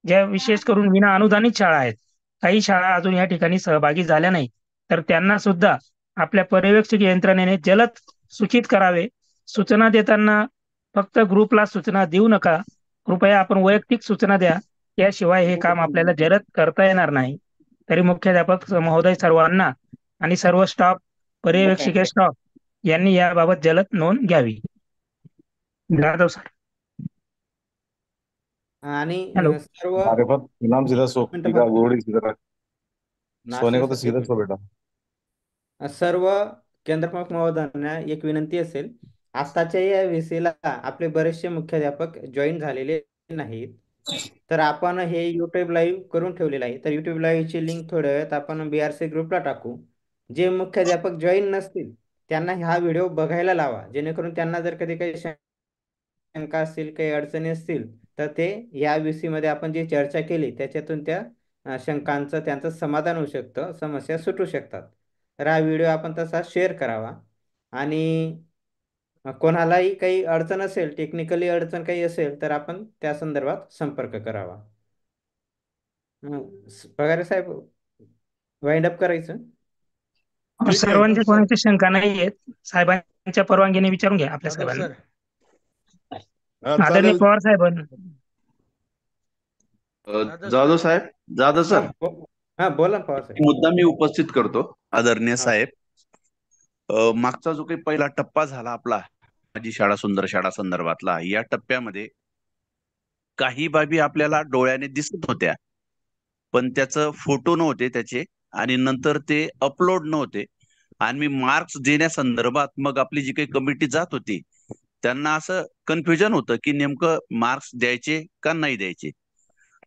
ज्या विशेष करून विना अनुदानित शाळा आहेत, काही शाळा अजून या ठिकाणी सहभागी झाल्या नाही, तर त्यांना सुद्धा आपल्या पर्यवेक्षक यंत्रणेने जलद सूचित करावे. सूचना देताना फक्त ग्रुपला सूचना देऊ नका. कृपया आपण वैयक्तिक सूचना द्या. त्याशिवाय हे काम आपल्याला जलद करता येणार नाही. तरी मुख्याध्यापक महोदय सर्वांना आणि सर्व स्टाफ, पर्यवेक्षकीय स्टाफ यांनी याबाबत जलद नोंद घ्यावी. जाधव सर. आणि हेलो. सर्व मार्फत इनाम सीधा सो मिनटं सीधा फक्त. गोड़ी सीधा सोने को तो नाशिक सीधा सो बेटा. सर्व केंद्रप्रमुख महोदयांना एक विनंती असेल, आताच्या या विषयाला आपले बरेचसे मुख्याध्यापक जॉईन झालेले नाहीत. तर आपण हे युट्यूब लाईव्ह करून ठेवलेलं आहे. तर युट्यूब लाईव्हची लिंक थोड्या वेळात आपण BRC ग्रुपला टाकू. जे मुख्याध्यापक जॉईन नसतील त्यांना हा व्हिडिओ बघायला लावा, जेणेकरून त्यांना जर कधी काही शंका असतील, काही अडचणी असतील, तर ते या विषयीमध्ये आपण जी चर्चा केली त्याच्यातून त्या शंकांचं त्यांचं समाधान होऊ शकतं, समस्या सुटू शकतात. तर हा व्हिडिओ आपण तसा शेअर करावा. आणि कोणालाही काही अडचण असेल, टेक्निकली अडचण काही असेल, तर आपण त्या संदर्भात संपर्क करावा. पगारे साहेब, वाइंड अप करायचं. ठीक आहे. सर्वांच्या कोणाच्या शंका नाही आहेत. साहेबांच्या परवानगीने विचारून घ्या आपल्या जाधव साहेबांना. सर, हा, आदरणीय चालेल. पवार साहेबांना. जाधव सर. जाधव सर, हा बोला ना पवार साहेब. मुद्दा मी उपस्थित करतो आदरणीय हा. साहेब. मागचा जो काही पहिला टप्पा झाला आपला माझी शाळा सुंदर शाळा संदर्भातला, या टप्प्यामध्ये काही बाबी आपल्याला डोळ्याने दिसत होत्या, पण त्याचं फोटो नव्हते त्याचे, आणि नंतर ते अपलोड नव्हते. आणि मी मार्क्स देण्यासंदर्भात मग आपली जी काही कमिटी जात होती त्यांना असं कन्फ्युजन होतं की नेमकं मार्क्स द्यायचे का नाही द्यायचे.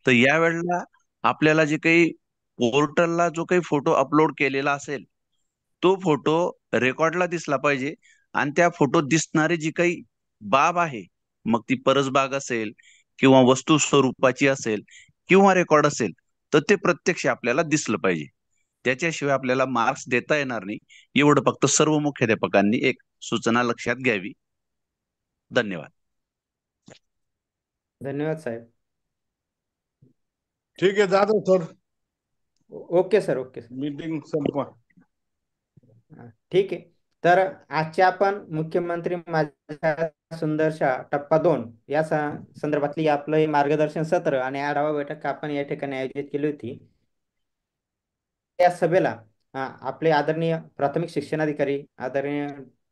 तर या वेळेला आपल्याला जे काही पोर्टलला जो काही फोटो अपलोड केलेला असेल तो फोटो रेकॉर्डला दिसला पाहिजे. आणि त्या फोटोत दिसणारी जी काही बाब आहे, मग ती परसबाग असेल किंवा वस्तू स्वरूपाची असेल किंवा रेकॉर्ड असेल, तर ते प्रत्यक्ष आपल्याला दिसलं पाहिजे. त्याच्याशिवाय आपल्याला मार्क्स देता येणार नाही. एवढं फक्त सर्व मुख्याध्यापकांनी एक सूचना लक्षात घ्यावी. धन्यवाद. धन्यवाद साहेब. ठीक आहे Jadhav sir, okay sir, okay sir. Meeting संपवा. ठीक आहे. तर आजच्या आपण मुख्यमंत्री माझी शाळा सुंदर शाळा टप्पा 2 या संदर्भातली आपलं हे मार्गदर्शन सत्र आणि आढावा बैठक आपण या ठिकाणी आयोजित केली होती. या सभेला आपले आदरणीय प्राथमिक शिक्षणाधिकारी आदरणीय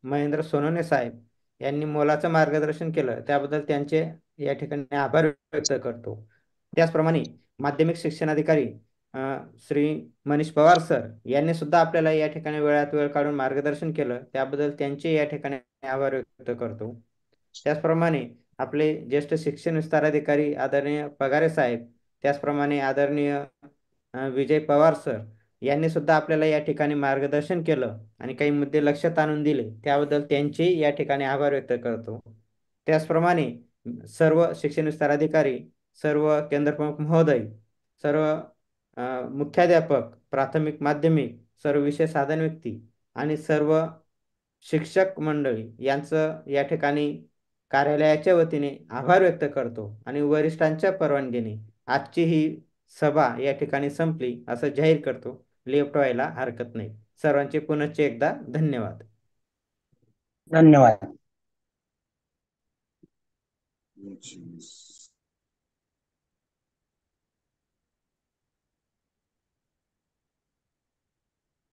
महेंद्र सोनवणे साहेब यांनी मोलाचं मार्गदर्शन केलं, त्याबद्दल त्यांचे या ठिकाणी आभार व्यक्त करतो. त्याचप्रमाणे माध्यमिक शिक्षणाधिकारी श्री मनीष पवार सर यांनी सुद्धा आपल्याला या ठिकाणी वेळात वेळ काढून मार्गदर्शन केलं, त्याबद्दल त्यांचे या ठिकाणी आभार व्यक्त करतो. त्याचप्रमाणे आपले ज्येष्ठ शिक्षण विस्तार अधिकारी आदरणीय पगारे साहेब, त्याचप्रमाणे आदरणीय विजय पवार सर यांनी सुद्धा आपल्याला या ठिकाणी मार्गदर्शन केलं आणि काही मुद्दे लक्षात आणून दिले, त्याबद्दल त्यांचे या ठिकाणी आभार व्यक्त करतो. त्याचप्रमाणे सर्व शिक्षण विस्तार अधिकारी, सर्व केंद्रप्रमुख महोदय, सर्व मुख्याध्यापक, प्राथमिक, माध्यमिक, सर्व विषय साधन व्यक्ती आणि सर्व शिक्षक मंडळी यांचं या ठिकाणी कार्यालयाच्या वतीने आभार व्यक्त करतो आणि वरिष्ठांच्या परवानगीने आजची ही सभा या ठिकाणी संपली असं जाहीर करतो. लेफ्ट व्हायला हरकत नाही. सर्वांचे पुनश्च एकदा धन्यवाद. धन्यवाद. अच्छा.